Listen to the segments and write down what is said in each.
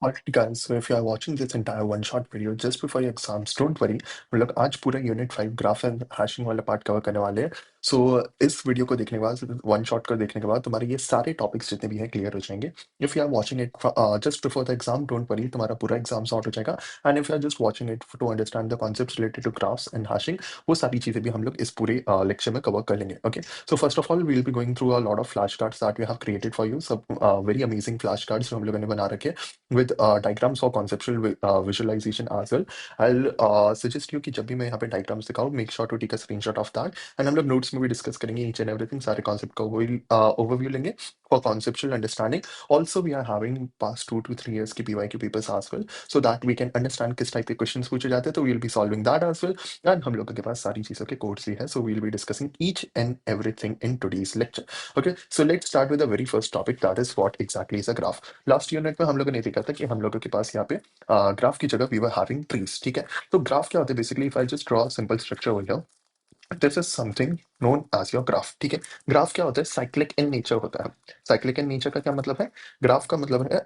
Alright guys, so if you are watching this entire one shot video just before your exams, don't worry, हम लोग आज पूरा unit 5 graph and hashing वाला part cover करने वाले हैं। सो इस वीडियो को देखने के बाद, वन शॉट को देखने के बाद तुम्हारे ये सारे टॉपिक्स जितने भी हैं क्लियर हो जाएंगे। If you are watching it just before the exam, don't worry, तुम्हारा पूरा एग्जाम सॉर्ट हो जाएगा। And if you are just watching it to understand the concepts related to graphs and hashing, वो सारी चीजें भी हम लोग इस पूरे लेक्चर में कवर कर लेंगे। Okay, so first of all we will be going through a lot of flash cards that we have created for you, सब वेरी अमेजिंग फ्लैश कार्ड्स जो हम लोगों ने बना रखे हैं with diagrams for conceptual visualization as well. I'll suggest you कि जब भी मैं यहाँ पे diagrams दिखाऊँ, make sure to take a screenshot of that. And हम लोग notes में भी discuss करेंगे each and everything, सारे concept का overview लेंगे for conceptual understanding. Also, we are having past 2 to 3 years के PYQ papers as well, so that we can understand किस type के questions पूछे जाते हैं, तो we'll be solving that as well. And हम लोगों के पास सारी चीज़ों के codes भी है, so we'll be discussing each and everything in today's lecture. Okay, so let's start with the very first topic, that is what exactly is a graph. Last unit में हम लोगों ने देखा था कि हम लोगों के पास यहाँ पे ग्राफ की जगह वी वर हैविंग ट्रीज। ठीक है, तो ग्राफ क्या होता है basically, if I just draw simple structure over here, this is something known as your graph. ठीक है, ग्राफ क्या होता है, साइक्लिक इन नेचर होता है। साइक्लिक इन नेचर का क्या मतलब है, ग्राफ का मतलब है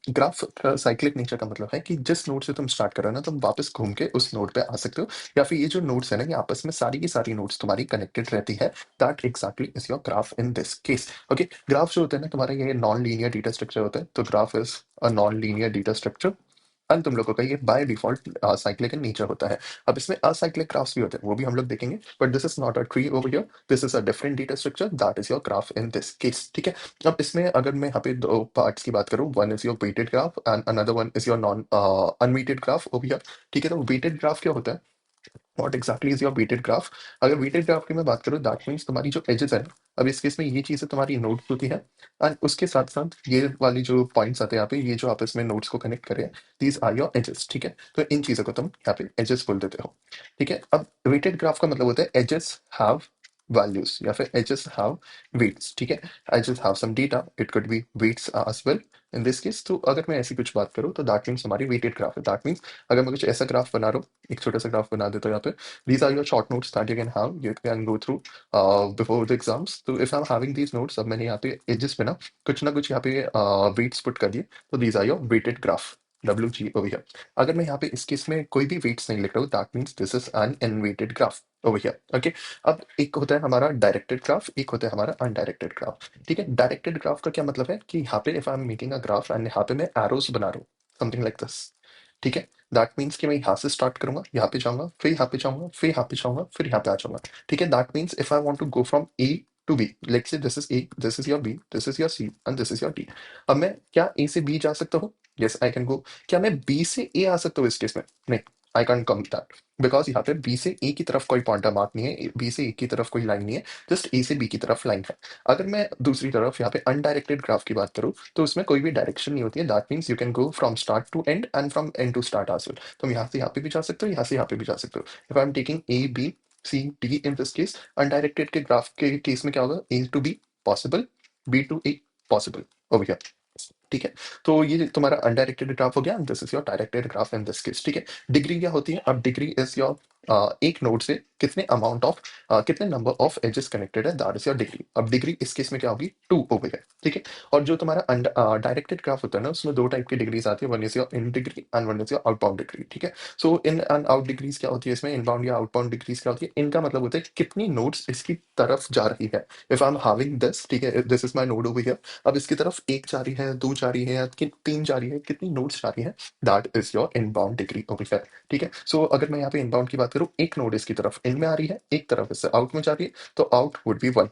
ग्राफ साइक्लिक नेचर का मतलब है कि जिस नोड से तुम स्टार्ट कर रहे हो ना, तुम वापस घूम के उस नोड पे आ सकते हो, या फिर ये जो नोड्स है ना, ये आपस में सारी की सारी नोड्स तुम्हारी कनेक्टेड रहती है। That exactly is your graph in this case. Okay, graph जो होता है ना तुम्हारा, ये नॉन लीनियर डेटा स्ट्रक्चर होता है, तो graph is a non linear data structure. And तुम लोगों का ये by default cyclic in nature होता है। अब इसमें असाइक्लिक ग्राफ्स भी होते हैं, वो भी हम लोग देखेंगे, but this is not a tree over here, this is a different data structure, that is your graph in this case. ठीक है, अब इसमें अगर मैं यहाँ पे दो पार्ट्स की बात करूँ, one is your weighted graph and another one is your non unweighted graph over here. ठीक है, तो वेटेड ग्राफ क्या होता है, what exactly is your weighted graph. अगर वेटेड ग्राफ की मैं बात करूँ, दैट मीन्स तुम्हारी जो एजेस है, अब इस केस में ये चीजें तुम्हारी नोड्स होती है, एंड उसके साथ साथ ये वाली जो पॉइंट्स आते हैं यहाँ पे, ये जो आपस में नोड्स को कनेक्ट करें, दीज आर योर एजेस। ठीक है, तो इन चीजों को तुम यहाँ पे एजेस बोल देते हो। ठीक है, अब वेटेड ग्राफ का मतलब होता है एजेस हैव वैल्यूज या फिर एजेस हैव वेट्स। ठीक है, edges have some data, it could be weights as well in this case. तो अगर मैं ऐसी कुछ बात करूँ, तो दैट मीन्स हमारी वेटेड ग्राफ है। दैट मीन्स अगर मैं कुछ ऐसा ग्राफ बना रहा हूँ, एक छोटा सा ग्राफ बना देता हूँ यहाँ पे, these are your short notes that you can have, you can go through before the exams. तो if I'm having these notes, अब मैंने यहाँ पे edges पे ना कुछ यहाँ पे weights put कर दिए, तो these are your weighted graph, WG over here. अगर मैं यहाँ पे इस केस में कोई भी weights नहीं लिख रहा हूँ, that means this is an unweighted graph over here. Okay, अब एक होता है हमारा डायरेक्टेड ग्राफ, एक होता है हमारा अनडायरेक्टेड ग्राफ। ठीक है, डायरेक्टेड ग्राफ का क्या मतलब है कि यहाँ पे if I am making a graph and यहाँ पे मैं एरोस बना रहा हूँ, समथिंग लाइक दिस। ठीक है, दैट मीन्स कि मैं यहाँ से स्टार्ट करूंगा, यहाँ पे जाऊंगा, फिर यहाँ पे जाऊंगा, फिर यहाँ पे जाऊंगा, फिर यहाँ पे आ जाऊंगा। ठीक है, that means if I want to go from A to B, let's say this is A, this is your B, this is your C and this is your D. अब मैं क्या ए से बी जा सकता हूँ? Yes I can go. क्या मैं B से ए आ सकता हूँ इस केस में? नहीं, I can come that, because यहाँ पे बी से ए की तरफ कोई पॉइंटर मार्क नहीं है, बी से ए की तरफ कोई लाइन नहीं है, जस्ट ए से बी की तरफ लाइन है। अगर मैं दूसरी तरफ यहाँ पे अनडायरेक्टेड ग्राफ की बात करूँ, तो उसमें कोई भी डायरेक्शन नहीं होती है। That means you can go from start to end and from end to start as well. तुम यहाँ से यहाँ पे भी जा सकते हो, यहाँ से यहाँ पे भी जा सकते हो। If I am taking A B C D in this case, undirected के ग्राफ के केस में क्या होगा, A to B possible, B to A possible over here. ठीक है, तो ये तुम्हारा अनडायरेक्टेड ग्राफ हो गया, this is your directed graph in this case. ठीक है, डिग्री क्या होती है, अब डिग्री इज योर एक नोड से कितने अमाउंट ऑफ कितने नंबर ऑफ एजेस कनेक्टेड है, दैट इज योर डिग्री। अब डिग्री इस केस में क्या होगी, 2 ओवर है। ठीक है, और जो तुम्हारा डायरेक्टेड ग्राफ होता है ना, उसमें दो टाइप की डिग्रीज आती है, one is your in degree and one is your outbound degree. ठीक है, सो इन एंड आउट डिग्रीज क्या होती है, इसमें इनबाउंड या आउटबाउंड डिग्रीज क्या होती है, इनका मतलब होता है कितनी नोड्स इसकी तरफ जा रही है। If I am having this, ठीक है, this is my node over here, अब इसकी तरफ एक जा रही है, दो जा रही है, या तीन जा रही है, कितनी नोड्स जा रही है, that is your inbound degree over here. ठीक है, सो अगर मैं यहाँ पे इनबाउंड की बात करूँ, एक नोड इसकी तरफ इन में आ रही है, एक तरफ इससे आउट में जा रही है, तो out would be 1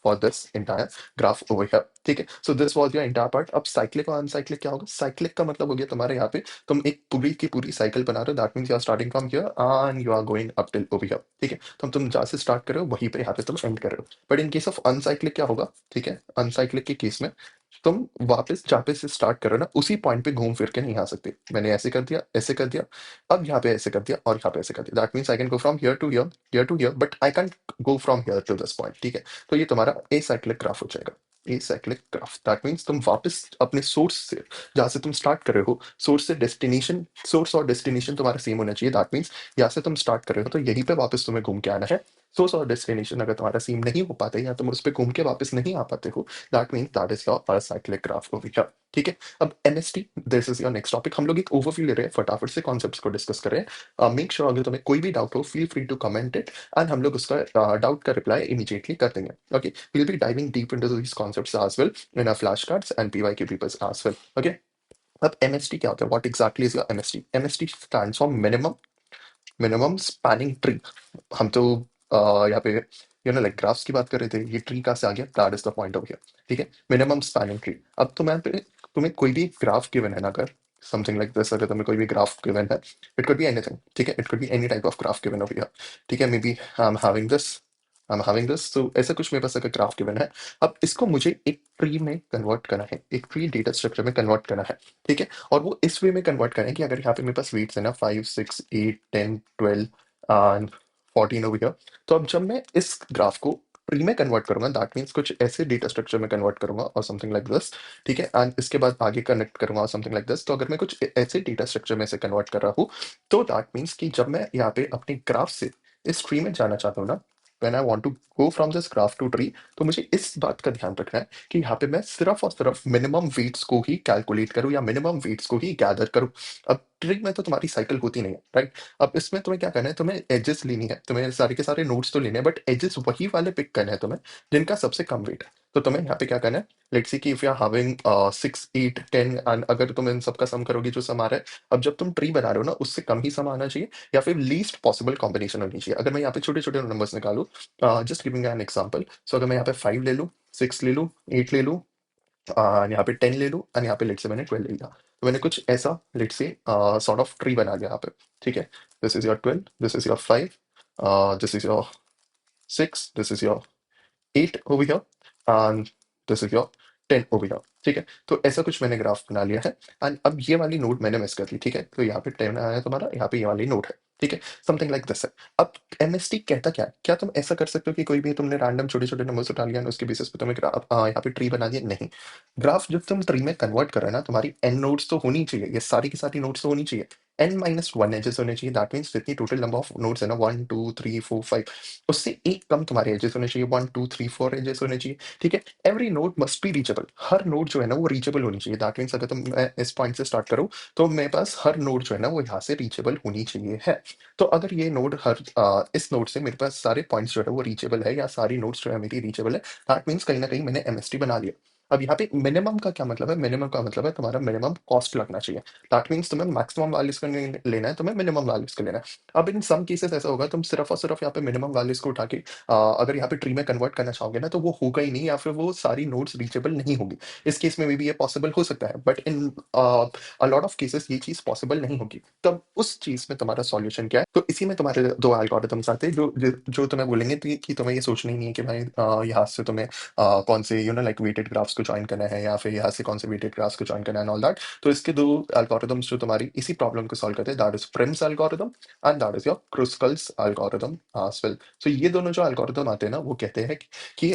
for this entire graph over here. ठीक है, so this was your entire part. अब साइक्लिक और अनसाइक्लिक क्या होगा, साइक्लिक का मतलब हो गया तुम्हारे यहाँ पे तुम एक पूरी की पूरी साइकिल बना रहे हो, that means you are starting from here and you are going up till over here. ठीक है, तुम जहाँ से स्टार्ट कर रहे हो वहीं पे यहाँ पे तुम एंड कर रहे हो। बट इन केस ऑफ अनसाइक्लिक क्या होगा, ठीक है, अनसाइक्लिक के केस में तुम वापस जहाँ पे से स्टार्ट कर रहे हो ना, उसी पॉइंट पे घूम फिर के नहीं आ सकते। मैंने ऐसे कर दिया, ऐसे कर दिया, अब यहाँ पे ऐसे कर दिया और यहाँ पे ऐसे कर दिया, that means I can go from here to here, here to here, but I can go from here to this point. ठीक है, तो ये तुम्हारा ए साइक्लिक ग्राफ हो जाएगा। A cyclic graph, that means तुम वापस अपने सोर्स से, जहाँ से तुम स्टार्ट कर रहे हो, सोर्स से डेस्टिनेशन, सोर्स और डेस्टिनेशन तुम्हारा सेम होना चाहिए। दैट मीन्स यहाँ से तुम स्टार्ट कर रहे हो, तो यहीं पे वापस तुम्हें घूम के आना है। सोर्स और डेस्टिनेशन अगर तुम्हारा सेम नहीं हो पाता है या तुम उस पे घूम के वापस नहीं आ पाते हो, that means that is your acyclic graph over here. ठीक है, अब MST, this is your next topic. हम लोग एक ओवरव्यू ले रहे हैं, फटाफट से कॉन्सेप्ट्स को डिस्कस कर रहे हैं। मेक श्योर अगर तुम्हें कोई भी डाउट हो, feel free to comment it and हम लोग उसका डाउट का रिप्लाई इमीडिएटली कर देंगे। Okay, we'll be diving deep into this concepts as well in our flash cards and PYQ papers as well. Okay, अब एमएसटी क्या होता है? What exactly is your MST? MST stands for minimum spanning tree. हम तो यहाँ पे like graphs की बात कर रहे थे, ये ट्री कहाँ से आ गया? That is the point of गया। ठीक है, मिनिमम स्पैनिंग ट्री। अब तुम्हें कोई भी ग्राफ गिवन है ना, अगर समथिंग लाइक दिस, अगर तुम्हें कोई भी ग्राफ गिवन है, इट कुड बी एनीथिंग। ठीक है, it could be any type of graph given over here. ठीक है, maybe I am having this, तो ऐसा कुछ मेरे पास अगर ग्राफ गिवन है, अब इसको मुझे एक ट्री में कन्वर्ट करना है, एक ट्री डेटा स्ट्रक्चर में कन्वर्ट करना है। ठीक है, और वो इस वे में कन्वर्ट करें कि अगर यहाँ पे मेरे पास वेट्स है ना 5, 6, 8, 10, 12 एंड 14 ओवर हियर, तो अब जब मैं इस ग्राफ को ट्री में कन्वर्ट करूंगा, दैट मीन्स कुछ ऐसे डेटा स्ट्रक्चर में कन्वर्ट करूंगा और समथिंग लाइक दिस। ठीक है, एंड इसके बाद आगे कनेक्ट करूंगा और समथिंग लाइक दिस। तो अगर मैं कुछ ऐसे डेटा स्ट्रक्चर में से कन्वर्ट कर रहा हूँ, तो दैट मीन्स कि जब मैं यहाँ पे अपने ग्राफ से इस ट्री में जाना चाहता हूँ ना, when I want to go from this graph to tree, तो मुझे इस बात का ध्यान रखना है कि यहाँ पे मैं सिर्फ और सिर्फ मिनिमम वेट्स को ही कैलकुलेट करूँ या मिनिमम वेट्स को ही गैदर करूँ। अब ट्री में तो तुम्हारी साइकिल होती नहीं है, राइट? अब इसमें तुम्हें क्या करना है, तुम्हें एजेस लेनी है, तुम्हें सारे के सारे नोट्स तो लेने हैं, बट एजेस वही वाले पिक करने हैं तुम्हें जिनका सबसे कम वेट है। तो तुम्हें यहाँ पे क्या करना है, लेट्स सी कि if you are having 6, 8, 10 and अगर तुम इन सबका सम करोगे जो सम आ रहा है, अब जब तुम ट्री बना रहे हो ना, उससे कम ही सम आना चाहिए या फिर लीस्ट पॉसिबल कॉम्बिनेशन होनी चाहिए। अगर मैं यहाँ पे छोटे छोटे नंबर्स निकालूं, जस्ट गिविंग एन एग्जांपल, सो अगर मैं यहाँ पे 5 ले लूँ, 6 ले लूँ, 8 ले लूँ, यहाँ पे 10 ले लूँ एंड यहाँ पे लेट से मैंने 12 ले लिया, तो मैंने कुछ ऐसा लेट से सॉर्ट ऑफ ट्री बना लिया यहाँ पे। ठीक है, this is your 12, this is your 5, this is your 6, this is your 8 over here and this is your 10 over here। ठीक है, तो ऐसा कुछ मैंने ग्राफ बना लिया है एंड अब ये वाली नोड मैंने मिस कर ली। ठीक है, तो यहाँ पे 10 आया तुम्हारा, यहाँ पे ये वाली नोड है। ठीक है, समथिंग लाइक दिस है। अब एमएसटी कहता क्या है? क्या तुम ऐसा कर सकते हो कि कोई भी तुमने रैंडम छोटे छोटे नंबर्स उठा लिया और उसके बेसिस पे तुम्हें ग्राफ यहाँ पे ट्री बना दिया? नहीं, ग्राफ जब तुम ट्री में कन्वर्ट कर रहे हो ना, तुम्हारी एन नोड्स तो होनी चाहिए, ये सारी की सारी नोड्स तो होनी चाहिए। n-1 एजेस होने चाहिए, दैट मीन्स जितनी टोटल नंबर ऑफ नोड्स है ना, 1 2 3 4 5, उससे एक कम तुम्हारे एजेस होने चाहिए, 1 2 3 4 एजेस होने चाहिए। ठीक है, every node must be reachable, her node जो है ना वो रीचेबल होनी चाहिए। दैट मीन्स अगर तुम मैं इस पॉइंट से स्टार्ट करूँ, तो मेरे पास हर नोड जो है ना वो यहाँ से रीचेबल होनी चाहिए है। तो अगर ये नोड इस नोड से मेरे पास सारे पॉइंट्स जो है वो रीचेबल है या सारी नोड्स जो है मेरी रीचेबल है, दैट मीन्स कहीं ना कहीं मैंने एमएसटी बना लिया। अब यहाँ पे मिनिमम का क्या मतलब है? मिनिमम का मतलब है तुम्हारा मिनिमम कॉस्ट लगना चाहिए। दैट मीन्स तुम्हें मैक्सिमम वैल्यूज का नहीं लेना है, तुम्हें मिनिमम वैल्यूज का लेना है। अब इन सम केसेस ऐसा होगा, तुम सिर्फ और सिर्फ यहाँ पे मिनिमम वैल्यूज को उठा के अगर यहाँ पे ट्री में कन्वर्ट करना चाहोगे ना, तो वो होगा ही नहीं या फिर वो सारी नोड्स रीचेबल नहीं होगी। इस केस में भी ये पॉसिबल हो सकता है, but in a lot of cases ये चीज पॉसिबल नहीं होगी। तब उस चीज में तुम्हारा सॉल्यूशन क्या है? तो इसी में तुम्हारे दो एल्गोरिथम्स आते हैं जो तुम्हें बोलेंगे कि तुम्हें ये सोचना ही नहीं है कि भाई यहाँ से तुम्हें कौन से लाइक वेटेड ग्राफ्स को ज्वाइन करना है या फिर यहाँ से कौन से वेटेड ग्राफ्स को ज्वाइन करना है एंड ऑल दैट। तो इसके दो एल्गोरिथम्स जो तुम्हारी इसी प्रॉब्लम को सॉल्व करते हैं, that is Prim's algorithm and that is your Kruskal's algorithm as well. So ये दोनों जो एल्गोरिथम आते हैं ना, वो कहते हैं कि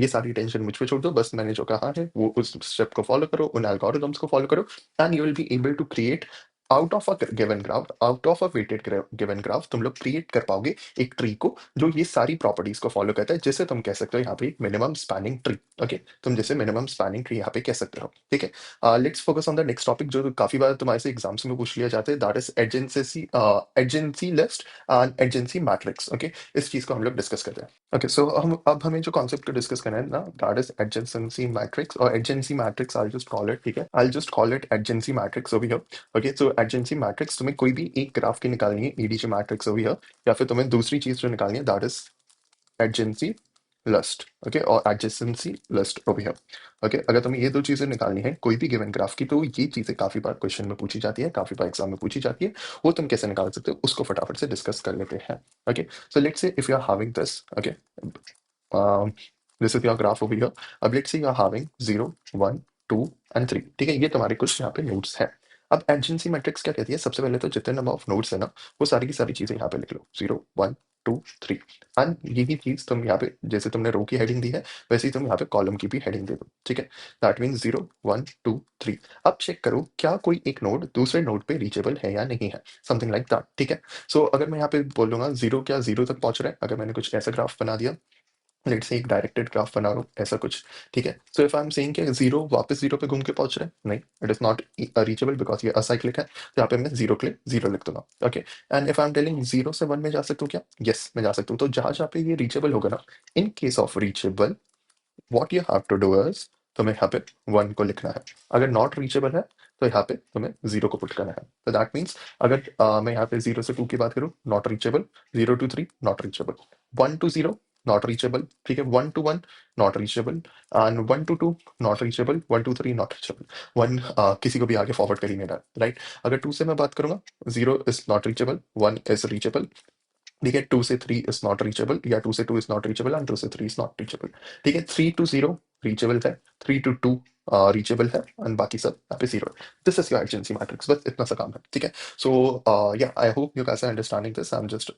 ये सारी टेंशन मुझ पे छोड़ दो, बस मैंने जो कहा है वो उस स्टेप को फॉलो करो, उन एल्गोरिथम्स को फॉलो करो and you will be able to create out of a given graph, out of a weighted given graph तुम लोग क्रिएट कर पाओगे एक ट्री को जो ये सारी प्रॉपर्टीज को फॉलो करता है, जिसे तुम कह सकते हो यहाँ पे एक मिनिमम स्पैनिंग ट्री। ओके, तुम जैसे मिनिमम स्पैनिंग ट्री यहाँ पे कह सकते हो। ठीक है, let's focus on the next topic जो काफी बार तुम्हारे से एग्जाम्स में पूछ लिया जाता है, that is adjacency list and adjacency matrix. Okay, इस चीज को हम लोग डिस्कस करते हैं। ओके, सो अब हमें जो कॉन्सेप्ट को डिस्कस करना है ना, दैट इज एडजेंसी मैट्रिक्स और adjacency matrix, I just call it, ठीक है, I just call it adjacency matrix over here. Okay, so adjacency matrix तुम्हें कोई भी एक ग्राफ की निकालनी है, ईडीजी मैट्रिक्स ओवर हियर, या फिर तुम्हें दूसरी चीज जो निकालनी है, that is adjacency list. Okay, और adjacency list over here. Okay, अगर तुम्हें ये दो चीजें निकालनी है कोई भी गिवन ग्राफ की, तो ये चीजें काफी बार क्वेश्चन में पूछी जाती है, काफी बार एग्जाम में पूछी जाती है। वो तुम कैसे निकाल सकते हो उसको फटाफट से डिस्कस कर लेते हैं। Okay, so let's say if you are having this, okay, this is your graph over here. अब let's say you are having 0 1 2 and 3। ठीक है, ये तुम्हारे कुछ यहाँ पे नोड्स हैं। अब एडजेंसी मैट्रिक्स क्या कहती है, सबसे पहले तो जितने नंबर ऑफ नोड्स है ना, वो सारी की सारी चीजें यहाँ पे लिख लो, 0 1 2 3। एंड यही चीज तुम यहाँ पे जैसे तुमने रो की हेडिंग दी है वैसे ही तुम यहाँ पे कॉलम की भी हेडिंग दे दो, ठीक है। That means 0 1 2 3। अब चेक करो क्या कोई एक नोड दूसरे नोड पे रीचेबल है या नहीं है, समथिंग लाइक दैट, ठीक है। सो अगर मैं यहाँ पे बोल दूंगा 0 क्या 0 तक पहुंच रहा है, अगर मैंने कुछ ऐसा ग्राफ बना दिया, लेट्स से एक डायरेक्टेड ग्राफ बना रहा हूँ ऐसा कुछ, ठीक है। So if I am saying कि 0 वापस 0 पे घूम के पहुंच रहा है, नहीं, it is not reachable because ये असाइक्लिक है, तो यहाँ पे मैं 0 के लिए 0 लिख दूंगा, okay. And if I am telling 0 से 1 में जा सकता हूँ क्या, यस मैं जा सकता हूँ। तो जहां जहाँ पे ये रीचेबल होगा ना, in case of reachable what you have to do is, तुम्हें यहाँ पे 1 को लिखना है। अगर नॉट रीचेबल है तो यहाँ पे तुम्हें 0 को पुट करना है। तो दैट मीन्स अगर मैं यहाँ पे 0 से 2 की बात करूँ, not reachable, 0 to 3 not reachable, 1 to 0 not reachable, ठीक है, 1 to 1 not reachable, and 1 to 2 not reachable, 1 to 3 not reachable. 1 किसी को भी आगे फॉरवर्ड कर ही नहीं रहा, राइट। अगर 2 से मैं बात करूंगा, 0 is not reachable, 1 is reachable, ठीक है। 2 से 3 इज नॉट रीचेबल, या 2 से 2 इज नॉट रीचेबल एंड 2 से 3 इज नॉट रीचेबल, ठीक है। 3 to 0 रीचेबल है, 3 to 2 रीचेबल है, एंड बाकी सब यहाँ पे 0 है। This is your adjacency matrix, बस इतना सा काम है, ठीक है। So yeah I hope you guys are understanding this, I am just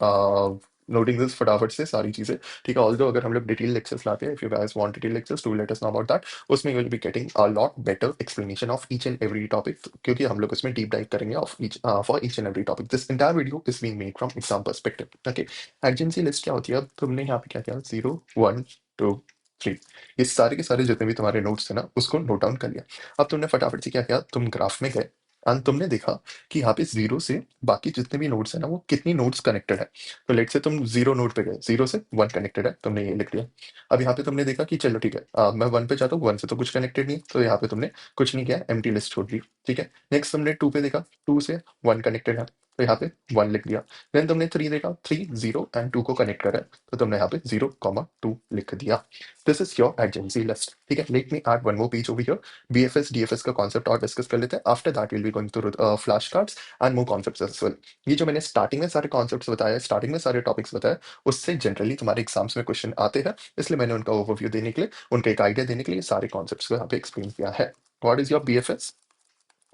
noting this फटाफट से सारी चीजें, ठीक है। ऑल्दो अगर हम लोग डिटेल लेक्चर्स लाते हैं, if you guys want detail lectures to let us know about that, उसमें you will be getting a lot better explanation of each and every topic, क्योंकि हम लोग उसमें डीप डाइव करेंगे of each for each and every topic. This entire video is being made from exam perspective, okay. Adjacency list क्या होती है, अब तुमने यहाँ पे क्या किया, 0 1 2 3, ये सारे के सारे जितने भी तुम्हारे नोट्स थे ना उसको नोट डाउन कर लिया। अब तुमने फटाफट से क्या किया, तुम ग्राफ में गए एंड तुमने देखा कि यहाँ पे 0 से बाकी जितने भी नोट्स है ना वो कितनी नोट्स कनेक्टेड है। तो लेट से तुम 0 नोड पे गए, 0 से 1 कनेक्टेड है, तुमने ये लिख दिया। अब यहाँ पे तुमने देखा कि चलो ठीक है, मैं 1 पे जाता हूँ, 1 से तो कुछ कनेक्टेड नहीं है, तो यहाँ पे तुमने कुछ नहीं किया, एम्प्टी लिस्ट छोड़ दी, ठीक है। नेक्स्ट तुमने 2 पे देखा, 2 से 1 कनेक्टेड है, तो यहाँ पे 1 लिख दिया। देन तुमने 3 देखा, 3 0 एंड 2 को कनेक्ट करा है, तो तुमने यहाँ पे 0 2 लिख दिया। This is your adjacency list, ठीक है। Let me add one more page over here, BFS DFS का कॉन्सेप्ट और डिस्कस कर लेते हैं। After that we'll be going through flash cards and more concepts as well. ये जो मैंने स्टार्टिंग में सारे कॉन्सेप्ट्स बताए, स्टार्टिंग में सारे टॉपिक्स बताए, उससे जनरली तुम्हारे एग्जाम्स में क्वेश्चन आते हैं, इसलिए मैंने उनका ओवरव्यू देने के लिए, उनका एक आइडिया देने के लिए सारे कॉन्सेप्ट्स को यहाँ पे एक्सप्लेन किया है। What is your BFS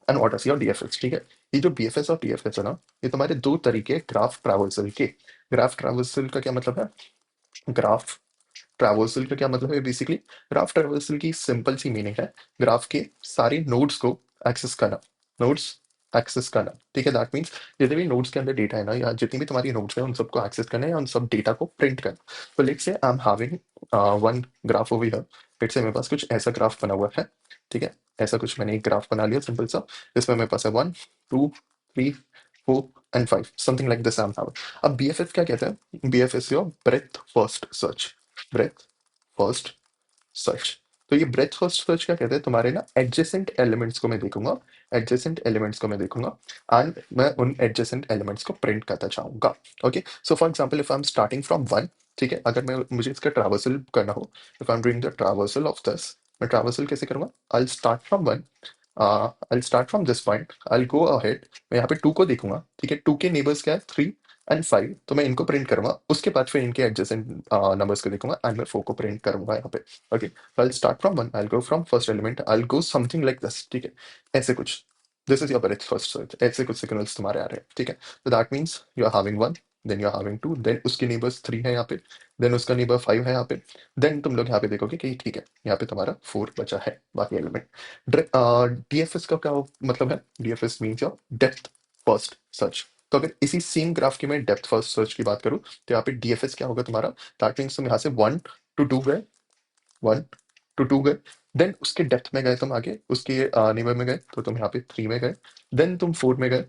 and what is your DFS, ठीक है। ये जो बीएफएस और डीएफएस है ना, ये तुम्हारे दो तरीके ग्राफ ट्रैवर्सल के। ग्राफ ट्रैवर्सल का क्या मतलब है, ग्राफ ट्रैवर्सल का क्या मतलब है, बेसिकली ग्राफ ट्रैवर्सल की सिंपल सी मीनिंग है ग्राफ के सारे नोड्स को एक्सेस करना, नोड्स एक्सेस करना, ठीक है। दैट मीन्स जितने भी नोड्स के अंदर डेटा है ना, या जितनी भी तुम्हारी नोड्स है उन सबको एक्सेस करना है, या उन सब डेटा को प्रिंट करना। तो let's say I am having one graph over here, let's say मेरे पास कुछ ऐसा ग्राफ बना हुआ है, ठीक है। ऐसा कुछ मैंने एक ग्राफ बना लिया सिंपल सा, इसमें मेरे पास है 1 2 3 4 and 5, something like this I am having. अब बीएफएस क्या कहता है, BFS your breath first search, breath first search. तो ये ब्रेथ फर्स्ट सर्च क्या कहते हैं, तुम्हारे ना एडजेसेंट एलिमेंट्स को मैं देखूंगा, एडजेसेंट एलिमेंट्स को मैं देखूंगा, एंड मैं उन एडजेसेंट एलिमेंट्स को प्रिंट करता चाहूंगा, okay. So for example if I am starting from 1, ठीक है, अगर मैं मुझे इसका ट्रैवर्सल करना हो, if I am doing the traversal of this, मैं ट्रैवर्सल कैसे करूंगा, I will start from 1, I start from this point, I go ahead, मैं यहाँ पे 2 को देखूंगा, ठीक है। 2 के नेबर्स क्या है, 3 एंड 5, तो मैं इनको प्रिंट करूंगा, उसके बाद फिर इनके एडजेसेंट नंबर्स को देखूंगा एंड मैं 4 को प्रिंट करूंगा यहाँ पे, okay. I'll start from one. I'll go from first element. I'll go something like this. ठीक है, ऐसे कुछ। This is your breadth first search. ऐसे कुछ signals तुम्हारे आ रहे हैं, ठीक है। So that means you are having one, then you are having two, then उसके neighbors 3 है यहाँ पे, then उसका neighbor 5 है यहाँ पे, then तुम लोग यहाँ पे देखोगे कि ठीक है, यहाँ पे तुम्हारा 4 बचा है बाकी एलिमेंट। डीएफएस का क्या मतलब है, DFS means your depth first search. तो अगर इसी सेम ग्राफ की मैं डेप्थ फर्स्ट सर्च की बात करूँ, तो यहाँ पे डीएफएस क्या होगा तुम्हारा, दैट मीन्स तुम यहाँ से 1 to 2 गए, 1 to 2 गए, देन उसके डेप्थ में गए तुम आगे, उसके नेबर में गए तो तुम यहाँ पे 3 में गए, देन तुम 4 में गए,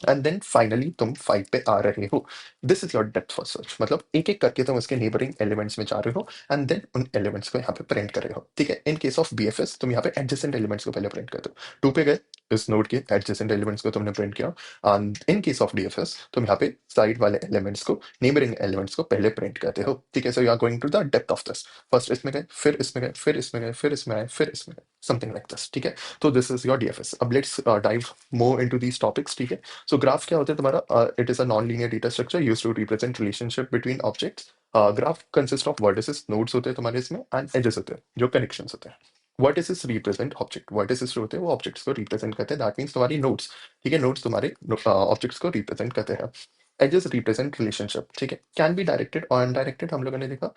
एंड देन फाइनली तुम 5 पे आ रहे हो। This is your depth first search, मतलब एक एक करके तुम उसके नेबरिंग एलिमेंट्स में जा रहे हो एंड देन उन एलिमेंट्स को यहाँ पे प्रिंट कर रहे हो, ठीक है। इन केस ऑफ बीएफएस तुम यहाँ पे एडजेसेंट एलिमेंट्स को पहले प्रिंट करते हो, 2 पे गए, इस नोड के एडजेसेंट एलिमेंट्स को तुमने प्रिंट किया, and in case of DFS तुम यहाँ पे साइड वाले एलिमेंट्स को, नेबरिंग एलिमेंट्स को पहले प्रिंट करते हो, ठीक है। So you are going to the depth of this, first इसमें गए, फिर इसमें गए, फिर इसमें गए, फिर इसमें आए, फिर इसमें गए, समथिंग लाइक दिस, ठीक है। तो दिस इज योर डीएफएस। अब let's dive more into these topics, ठीक है। सो ग्राफ क्या होता है तुम्हारा, it is a non linear data structure used to represent relationship between objects. Graph consist of vertices, nodes होते हैं तुम्हारे इसमें, एंड एजेस होते हैं जो कनेक्शंस होते हैं। वर्टिसेस रिप्रेजेंट ऑब्जेक्ट, वर्टिसेस जो होते हैं वो ऑब्जेक्ट्स को रिप्रेजेंट करते हैं, दैट मीन्स तुम्हारी नोड्स, ठीक है, नोड्स तुम्हारे ऑब्जेक्ट्स को रिप्रेजेंट करते हैं। एजेस रिप्रेजेंट रिलेशनशिप, ठीक है, कैन बी डायरेक्टेड और अनडायरेक्टेड, हम लोगों ने देखा।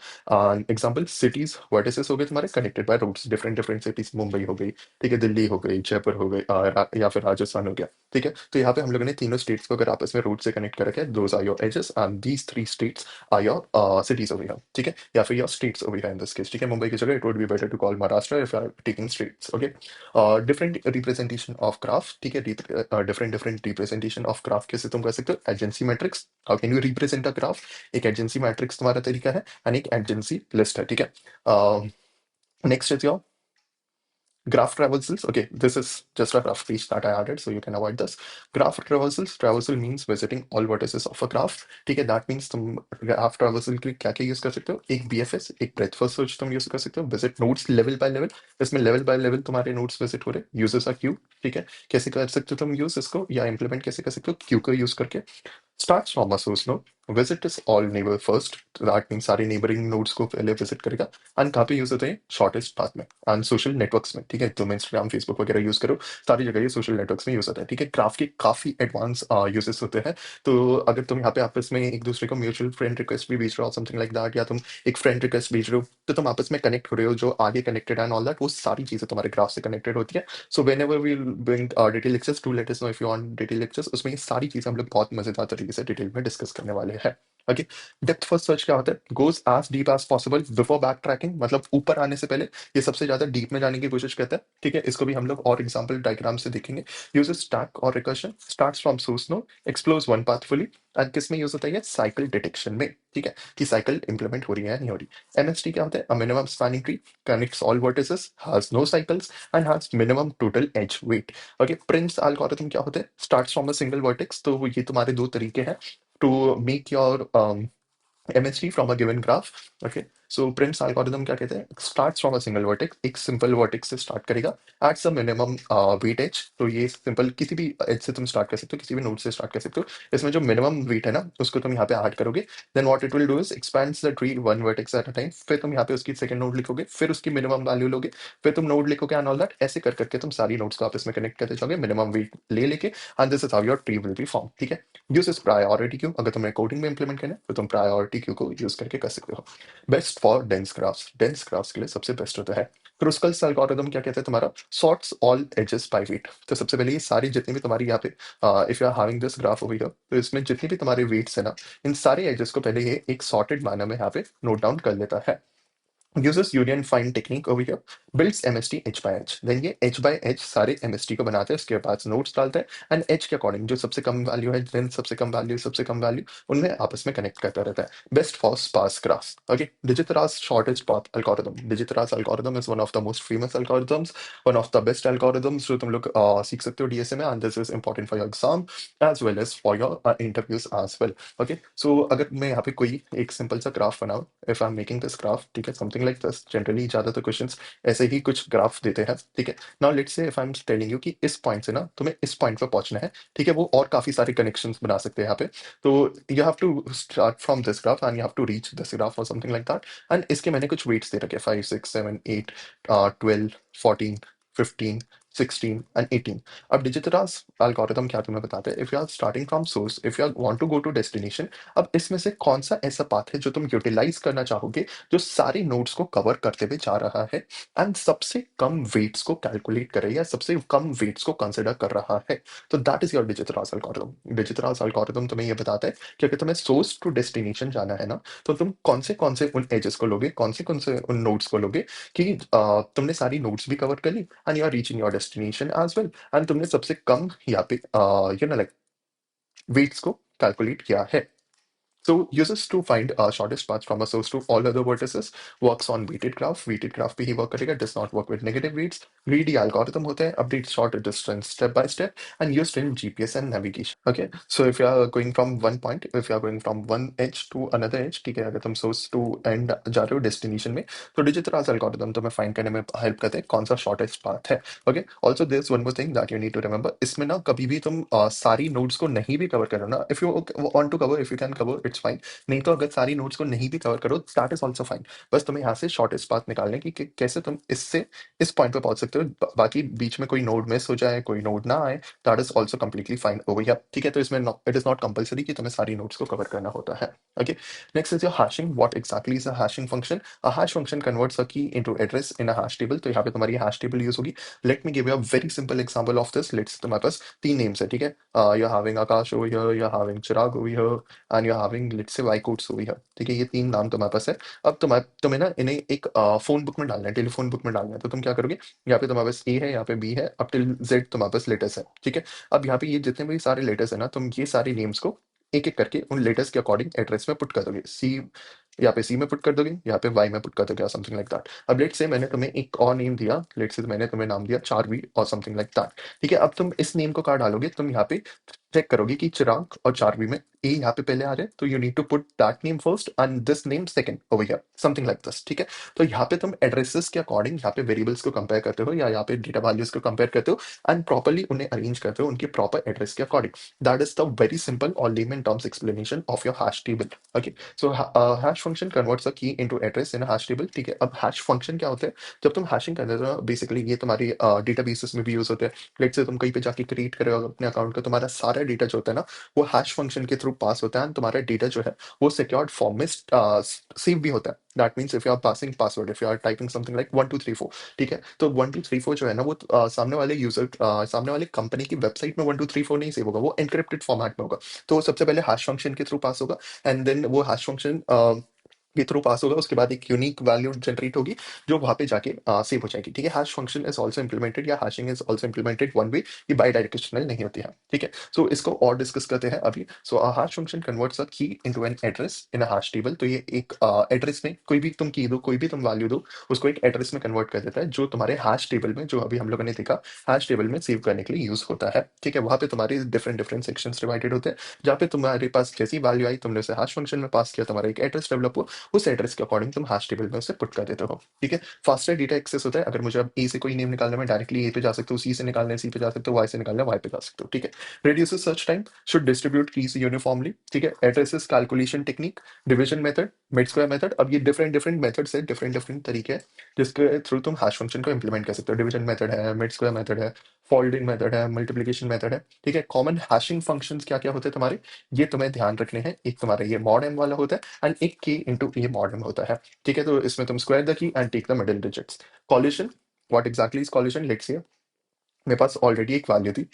एग्जाम्पल सिटीज वर्टिसेस हो गए तुम्हारे connected by roads, different different cities, Mumbai हो गई, ठीक है, दिल्ली हो गई, जयपुर हो गई, या फिर राजस्थान हो गया, ठीक है। तो यहाँ पे हम लोगों ने तीनों स्टेट्स को अगर आपस में रोड से कनेक्ट कर रखे हैं, those are your edges and these three states are your cities over here, ठीक है, या फिर your states over here in this case, ठीक है। मुंबई की जगह it would be better to call Maharashtra if you are taking states, okay. Different representation of graph, ठीक है, different different representation of graph कैसे तुम कर सकते हो, adjacency matrix, how can you represent a graph, एक एजेंसी मैट्रिक्स तुम्हारा तरीका है एंड एक एजेंसी लिस्ट है, ठीक है। Next is your graph traversals. Okay, this is just a rough piece that I added, so you can avoid this. Graph traversals. Traversal means visiting all vertices of a graph. ठीक है, that means तुम graph traversal के लिए क्या क्या use कर सकते हो, एक BFS, एक breadth first search तुम यूज कर सकते हो, visit nodes level by level, इसमें level by level तुम्हारे nodes visit हो रहे, uses a queue, ठीक है, कैसे कर सकते हो तुम यूज इसको, या implement कैसे कर सकते हो queue का यूज करके। Starts from a source node, visit is all neighbor first, that means सारे neighboring nodes को पहले visit करेगा, एंड कहाँ पे यूज होते हैं, शॉर्टेस्ट पाथ में एंड सोशल नेटवर्क्स में, ठीक है, तुम इंस्टाग्राम फेसबुक वगैरह यूज करो, सारी जगह ये सोशल नेटवर्क्स में यूज होता है, ठीक है। ग्राफ के काफी एडवांस यूजेस होते हैं, तो अगर तुम यहाँ पे आपस में एक दूसरे को म्यूचुअल फ्रेंड रिक्वेस्ट भी भेज रहे हो, समथिंग लाइक दैट, या तुम एक फ्रेंड रिक्वेस्ट भेज रहे हो, तो तुम आपस में कनेक्ट हो रहे हो, जो आगे कनेक्टेड एंड ऑल दैट, वो सारी चीजें तुम्हारे ग्राफ से कनेक्टेड होती है। So whenever we bring detail lectures, to let us know if you want detail lectures, उसमें ये सारी चीजें हम लोग बहुत मजेदार तरीके से डिटेल में डिस्कस करने वाले हैं। ओके, डेप्थ फर्स्ट सर्च क्या होता है, goes as deep as possible before backtracking, मतलब ऊपर आने से पहले ये सबसे ज्यादा डीप में जाने की कोशिश करता है, ठीक है। इसको भी हम लोग और एग्जांपल डायग्राम से देखेंगे। यूजेस स्टैक और recursion, starts from source node, explores one path fully, and किस में यूज होता है ये, साइकिल डिटेक्शन में, ठीक है, कि साइकिल इंप्लीमेंट हो रही है या नहीं हो रही। एमएसटी क्या होता है, a minimum spanning tree, connects all vertices, has no cycles and has minimum total edge weight. Okay, Prim's algorithm क्या होता है, starts from a single vertex, तो ये तुम्हारे दो तरीके हैं to make your MST from a given graph. Okay, so Prim's algorithm क्या कहते हैं, starts from a single vertex, एक simple vertex से start करेगा, adds a minimum weight edge, तो ये simple किसी भी edge से तुम start कर सकते हो, किसी भी node से start कर सकते हो, इसमें जो minimum weight है ना उसको तुम यहाँ पे add करोगे, then what it will do is expands the tree one vertex at a time, फिर तुम यहाँ पे उसकी second node लिखोगे, फिर उसकी minimum value लोगे, फिर तुम node लिखोगे and all that, ऐसे कर करके तुम सारी nodes को आपस में connect करते जाओगे minimum weight ले लेके, and this is how your tree will be formed, ठीक है। यूज प्रायोरिटी क्यू, अगर तुम्हें कोडिंग में इंप्लीमेंट करना है तो तुम प्रायोरिटी क्यू को यूज करके कर सकते हो। Best for dense graphs, dense graphs के लिए सबसे बेस्ट होता है क्रुस्कल्स एल्गोरिथम, क्या कहते हैं तुम्हारा, sorts all edges by weight. तो सबसे पहले ये सारी जितनी भी तुम्हारी यहाँ पे if you are having this graph over here, तो इसमें जितनी भी तुम्हारे वेट्स है ना, इन सारे एजेस को पहले ये एक सॉर्टेड मैनर में यहाँ पे नोट डाउन कर लेता है। uses union find technique over here, builds MST H by H, then ये H by H सारे MST को बनाते हैं, उसके बाद नोट्स डालते हैं एंड H के अकॉर्डिंग जो सबसे कम वैल्यू है, then सबसे कम वैल्यू उनमें आपस में कनेक्ट करता रहता है। Best for sparse graph, okay, Digitara's shortest path algorithm, Digitara's algorithm is one of the most famous algorithms, one of the best algorithms जो तुम लोग सीख सकते हो DSA में, and this is important for your exam as well as for your interviews as well। Okay, so अगर मैं यहाँ पे कोई एक सिंपल सा ग्राफ बनाऊं, if I am making this graph, ठीक है, समथिंग लाइक दिस, जनरली ज्यादातर क्वेश्चंस ऐसे ही कुछ ग्राफ देते हैं, ठीक है। Now let's say if I am telling you कि इस पॉइंट से ना तुम्हें इस पॉइंट पे पहुंचना है, ठीक है, वो और काफी सारे कनेक्शंस बना सकते हैं यहाँ पे, तो you have to start from this graph and you have to reach this graph और समथिंग लाइक दैट, एंड इसके मैंने कुछ वेट्स दे रखे, 5 6 7 8 12 14 15 16 एंड 18। अब डिजिटरास एल्गोरिथम क्या तुम्हें बताते हैं, if you are starting from source, if you are want to go to destination, अब इसमें से कौन सा ऐसा पाथ है जो तुम यूटिलाइज करना चाहोगे, जो सारे नोड्स को कवर करते हुए जा रहा है एंड सबसे कम वेट्स को कैलकुलेट करे या सबसे कम वेट्स को कंसिडर कर रहा है, तो that is your Dijkstra's algorithm. Dijkstra's algorithm तुम्हें ये बताता है कि अगर तुम्हें सोर्स टू डेस्टिनेशन जाना है ना, तो तुम कौन से उन एजेस को लोगे, कौन से उन नोड्स को लोगे कि तुमने सारी नोड्स भी कवर कर ली and you are reaching your destination as well, and तुमने सबसे कम यहाँ पे यू नो लाइक वेट्स को कैलकुलेट किया है। So uses to find shortest path from a source to all other vertices, works on weighted graph, weighted graph पे ही work करेगा, does not work with negative weights, greedy algorithm होते हैं, update short distance step by step and used in GPS and navigation। Okay, so if you are going from one point, if you are going from one edge to another edge, ठीक है, अगर तुम source to end जा रहे हो destination में, तो Digitara's algorithm तुम्हें find करने में help करते हैं कौन सा shortest path है। Okay, also there's one more thing that you need to remember, इसमें ना कभी भी तुम सारी nodes को नहीं भी cover करो ना, if you want to cover, if you can cover, it's it's fine. नहीं तो अगर सारी नोड्स को नहीं भी कवर करो दैट इज ऑल्सो फाइन। बस तुम्हें यहाँ से शॉर्टेस्ट पाथ निकालने की कि कैसे तुम इससे इस पॉइंट पे पहुंच सकते हो। बाकी बीच में कोई नोड मिस हो जाए, कोई नोड ना आए, that is also completely fine over here. ठीक है, तो इसमें इट इज नॉट कंपल्सरी कि तुम्हें सारी नोड्स को कवर करना होता है। Okay, next is your hashing. What exactly is a hashing function? A hash function converts a key into address in a hash table। तो यहाँ पे तुम्हारी hash table यूज होगी। Let me give you a very simple example of this. Let's, तुम्हारे पास तीन names है, ठीक है। You are having Akash over here, you are having Chirag over here, and you are having let's say वाईकोट्स over here. ठीक है, ये तीन नाम तुम्हारे पास है। अब तुम्हें ना इन्हें एक फोन बुक में डालना है, टेलीफोन बुक में डालना है। तो तुम क्या करोगे, यहाँ पे तुम्हारे पास ए है, यहाँ पे बी है, अप टिल जेड तुम्हारे पास लेटर्स है। ठीक है, अब यहाँ पे ये जितने भी सारे लेटर्स है ना, तुम ये सारे नेम्स को एक एक करके उन लेटर्स के अकॉर्डिंग एड्रेस में पुट कर दोगे। सी यहाँ पे सी में पुट कर दोगे, यहाँ पे वाई में पुट कर दोगे, समथिंग लाइक दैट। अब लेट्स से मैंने तुम्हें एक और नेम दिया, लेट्स से मैंने तुम्हें नाम दिया चारवी और समथिंग लाइक दैट। ठीक है, अब तुम इस नेम को कहाँ डालोगे, तुम यहाँ पे चेक करोगे कि चिराग और चारवी में ए यहाँ पे पहले आ रहे हैं, तो you need to put that name first and this name second over here, something like this. ठीक है, तो यहाँ पे तुम एड्रेसेस के अकॉर्डिंग यहाँ पे वेरिएबल्स को कंपेयर करते हो या यहाँ पे डेटा वैल्यूज को कंपेयर करते हो एंड प्रॉपर्ली उन्हें अरेंज करते हो उनके प्रॉपर एड्रेस के according. That is the very simple और layman terms explanation of your hash table. Okay, so hash function converts a key into address in hash table. ठीक है, अब हैश फंक्शन क्या होता है, जब तुम हैशिंग करते हो तो बेसिकली ये तुम्हारी डेटाबेसेस में भी यूज होते हैं। लेट्स से तुम कहीं पे जाके क्रिएट करो अपने अकाउंट का, तुम्हारा सारा डेटा जो होता है ना वो हैश फंक्शन के थ्रू पास होता है एंड तुम्हारा डेटा जो है वो सिक्योर्ड फॉर्म में सेव भी होता है। That means if you are passing password, if you are typing something like 1234, ठीक है, तो 1234 जो है ना वो सामने वाले यूजर सामने वाले कंपनी की वेबसाइट में 1234 नहीं सेव होगा, वो एनक्रिप्टेड फॉर्मेट में होगा। तो सबसे पहले हैश फंक्शन के थ्रू पास होगा एंड देन वो हैश फंक्शन के थ्रू पास होगा, उसके बाद एक यूनिक वैल्यू जनरेट होगी जो वहां पे जाके सेव हो जाएगी। ठीक है, hash function is also implemented या hashing is also implemented one way, ये बाई डायरेक्शनल नहीं होती है। ठीक है, सो इसको और डिस्कस करते हैं अभी। सो अ hash function converts a key into an address in a hash table. तो ये एक एड्रेस में कोई भी तुम की दो, कोई भी तुम वैल्यू दो, उसको एक एड्रेस में कन्वर्ट कर देता है जो तुम्हारे हैश टेबल में, जो अभी हम लोगों ने देखा, हैश टेबल में सेव करने के लिए यूज होता है। ठीक है, वहां पे तुम्हारे डिफरेंट डिफरेंट सेक्शंस डिवाइडेड होते हैं, जहाँ पे तुम्हारे पास जैसी वैल्यू आई तुमने उसे हैश फंक्शन में पास किया, तुम्हारा एक एड्रेस डेवलप हुआ, उस एड्रेस के अकॉर्डिंग तुम हैश टेबल में उसे पुट कर देते हो। ठीक है, फास्टर डेटा एक्सेस होता है। अगर मुझे अब ए से कोई नेम निकालना है, मैं डायरेक्टली ए पे जा सकता हूँ, सी से निकालना है सी पे जा सकते हो, वाई से निकालना है वाई पे जा सकते हो। ठीक है, reduces search time, should distribute keys uniformly। ठीक है, addresses calculation technique, division method, mid square method। अब ये डिफरेंट डिफरेंट मेथड्स है, डिफरेंट डिफरेंट तरीके हैं जिसके थ्रू तुम हैश फंक्शन को इंप्लीमेंट कर सकते हो। डिवीजन मेथड है, मिड स्क्वायर मेथड है, फोल्डिंग मेथड है, मल्टीप्लिकेशन मेथड है। ठीक है, कॉमन हैशिंग फंक्शंस क्या क्या होते हैं तुम्हारे, ये तुम्हें ध्यान रखने हैं। एक तुम्हारा ये मॉड एम वाला होता है एंड एक के इंटू ये मॉड एम होता है। ठीक है, तो इसमें तुम square the key and take the middle digits. Collision, what exactly is collision? Let's say मेरे पास ऑलरेडी एक वैल्यू थी,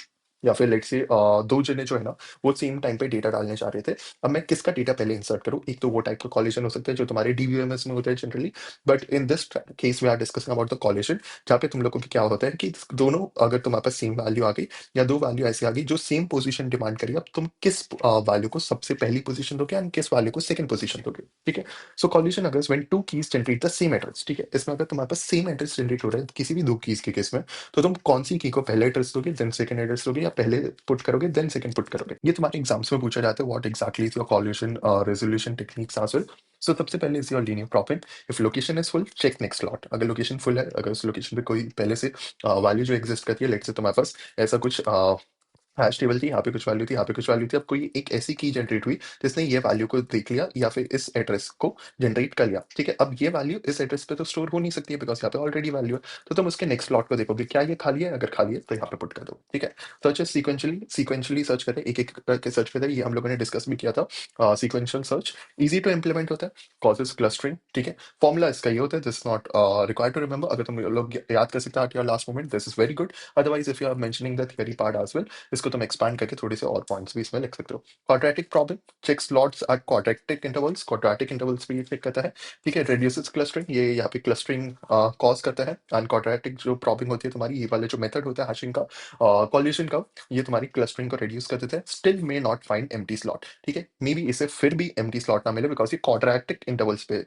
या फिर लेट्स से दो जने जो है ना वो सेम टाइम पे डेटा डालने चाह रहे थे। अब मैं किसका डेटा पहले इंसर्ट करूँ? एक तो वो टाइप का कॉलिशन हो सकता है जो तुम्हारे डीबीएमएस में होता है generally, but in this case we are discussing about the collision, जहाँ पे तुम लोगों को क्या होता है कि दोनों, अगर तुम्हारे पास सेम वैल्यू आ गई या दो वैल्यू ऐसी आ गई जो सेम पोजीशन डिमांड करी, अब तुम किस वैल्यू को सबसे पहली पोजीशन दोगे एंड किस वैल्यू को सेकंड पोजीशन दोगे। ठीक है, सो कॉलिशन अगर when two keys generate the same address, ठीक है, इसमें अगर तुम्हारे पास सेम एड्रेस जनरेट हो रहा है किसी भी दो कीज के केस में, तो तुम कौन सी की को पहले एड्रेस दोगे देन सेकंड एड्रेस दोगे, या पहले पुट करोगे देन सेकंड पुट करोगे? ये तुम्हारे एग्जाम्स में पूछा जाता है। What exactly is your collision resolution techniques as well? So सबसे पहले is your linear probing. If location is full, check next slot. अगर लोकेशन फुल है, अगर उस लोकेशन पे कोई पहले से वैल्यू जो एग्जिस्ट करती है, लेट्स से तुम्हारे पास ऐसा कुछ हैश टेबल थी, यहाँ पे कुछ वैल्यू थी, यहाँ पे कुछ वैल्यू थी, अब कोई एक ऐसी की जनरेट हुई जिसने ये वैल्यू को देख लिया या फिर इस एड्रेस को जनरेट कर लिया। ठीक है, अब ये वैल्यू इस एड्रेस पे तो स्टोर हो नहीं सकती है बिकॉज यहाँ पे ऑलरेडी वैल्यू है, तो तुम उसके नेक्स्ट स्लॉट को देखोगे क्या ये खाली है, अगर खाली है तो यहाँ पे पुट कर दो। ठीक है, सर्च सीक्वेंशियली, सीक्वेंशियली सर्च करें, एक एक करके सर्च करें, ये हम लोगों ने डिस्कस भी किया था। Sequential search easy to implement होता है, कॉजेस क्लस्टरिंग। ठीक है, फॉर्मूला इसका ये होता है, this not required to remember, अगर तुम लोग याद कर सकते हो at your last moment this is very good, otherwise if you are mentioning the theory part as well, इसको तुम एक्सपांड करके थोड़े से और पॉइंट्स भी इसमें लिख सकते हो। Quadratic problem, check slots at quadratic intervals, quadratic intervals पे ये चेक करता है। ठीक है, रिड्यूसेस क्लस्टरिंग, ये यहाँ पे क्लस्टरिंग कॉज करता है एंड क्वाड्रेटिक जो प्रॉब्लम होती है तुम्हारी, ये वाला जो मेथड होता है हैशिंग का, कॉल्यूशन का, ये तुम्हारी क्लस्टरिंग को रिड्यूस कर देता है। Still may not find empty slot. ठीक है, मे बी इसे फिर भी एम्प्टी स्लॉट ना मिले बिकॉज ये क्वाड्रेटिक इंटरवल्स पे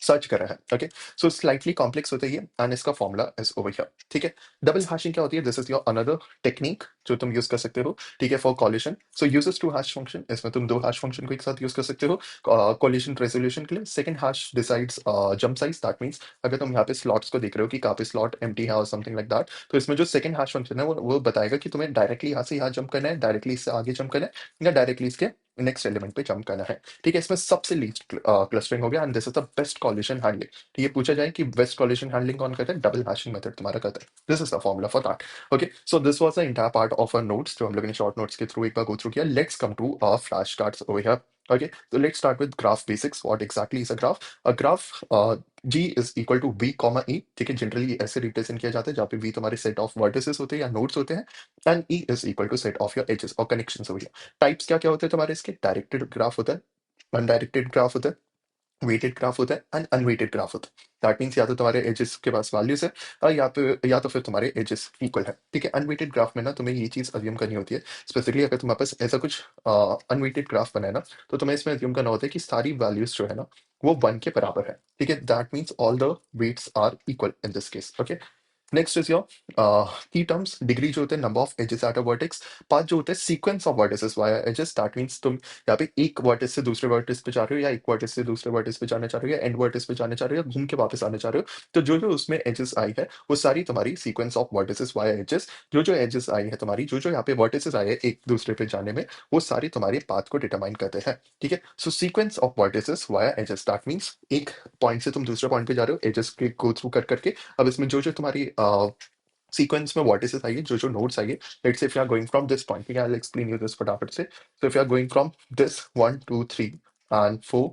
सर्च कर रहा है। ओके, सो स्लाइटली कॉम्प्लेक्स होता है ये, एंड इसका फॉर्मूला इज ओवर हियर। ठीक है, डबल हैशिंग क्या होती है? This is your another technique जो तुम यूज कर सकते हो। ठीक है, for collision, so uses to hash function, इसमें तुम दो हैश फंक्शन को एक साथ यूज कर सकते हो कॉलिशन रेजोल्यूशन के लिए। Second hash decides jump size, that means अगर तुम यहाँ पे स्लॉट्स को देख रहे हो कि कहाँ पे स्लॉट एम्प्टी है और समथिंग लाइक दैट, तो इसमें जो सेकंड हैश फंक्शन है वो बताएगा कि तुम्हें डायरेक्टली यहाँ से यहाँ जंप करना है, डायरेक्टली इससे आगे जंप करना है, या डायरेक्टली इसके नेक्स्ट एलिमेंट पे जंप करना है। ठीक है, इसमें सबसे लीस्ट क्लस्टरिंग हो गया, and this is the best coalition handling. तो ये पूछा जाए कि बेस्ट कॉलिशन हैंडलिंग कौन करता है? डबल हैशिंग मेथड तुम्हारा करता है। This is the formula for that. Okay, so this was the entire part of our notes जो हम लोगों ने शॉर्ट नोट्स के थ्रू एक बार गो थ्रू किया। Let's come to our flash cards over here. Okay, so let's start with graph basics. What exactly is a graph? A graph, G is equal to V comma E. ठीक है, generally ऐसे represent किया जाता है जहाँ पे V तुम्हारे set of vertices होते हैं या नोड्स होते हैं, and E is equal to set of your edges और कनेक्शंस हो गया। टाइप्स क्या क्या होते हैं तुम्हारे इसके? डायरेक्टेड ग्राफ होता है, अनडायरेक्टेड ग्राफ होता है, वेटेड ग्राफ होता है, एंड अनवेटेड ग्राफ होता है। दैट मीन्स या तो तुम्हारे एजेस के पास वैल्यूज है, या तो फिर तुम्हारे एजेस इक्वल है। ठीक है, अनवेटेड ग्राफ में ना तुम्हें ये चीज अज्यूम करनी होती है, स्पेसिफिकली अगर तुम्हारे पास ऐसा कुछ अनवेटेड ग्राफ बना है ना, तो तुम्हें इसमें अज्यूम करना होता है कि सारी वैल्यूज जो है ना वो 1 के बराबर है। ठीक है, that means all the weights are equal in this case. Okay, next is your key terms. Degree जो होते हैं number of edges at a vertex, path जो होते हैं sequence of vertices via edges, that means तुम यहाँ पे एक वर्टिस से दूसरे वर्टिस पे जा रहे हो, या एक वर्टिस से दूसरे वर्टिस पे जाना चाह रहे हो, या एंड वर्टिस पे जाना चाह रहे हो, या घूम के वापस आना चाह रहे हो, तो जो जो उसमें एजेस आई है वो सारी तुम्हारी sequence of vertices via edges, जो जो एजेस आई है तुम्हारी, जो जो यहाँ पे वर्टिसेस आए हैं एक दूसरे पे जाने में, वो सारी तुम्हारे पाथ को डिटरमाइन करते हैं। ठीक है, so sequence of vertices via edges, that means एक पॉइंट से तुम दूसरे पॉइंट पे जा रहे हो एजेस के गो थ्रू कर करके। अब इसमें जो जो तुम्हारी सीक्वेंस में वर्टिसेस आइए, जो जो नोड्स आइए, let's say if you are going from this point, ठीक है, I will explain you this फटाफट से। So if you are going from this 1 2 3 and 4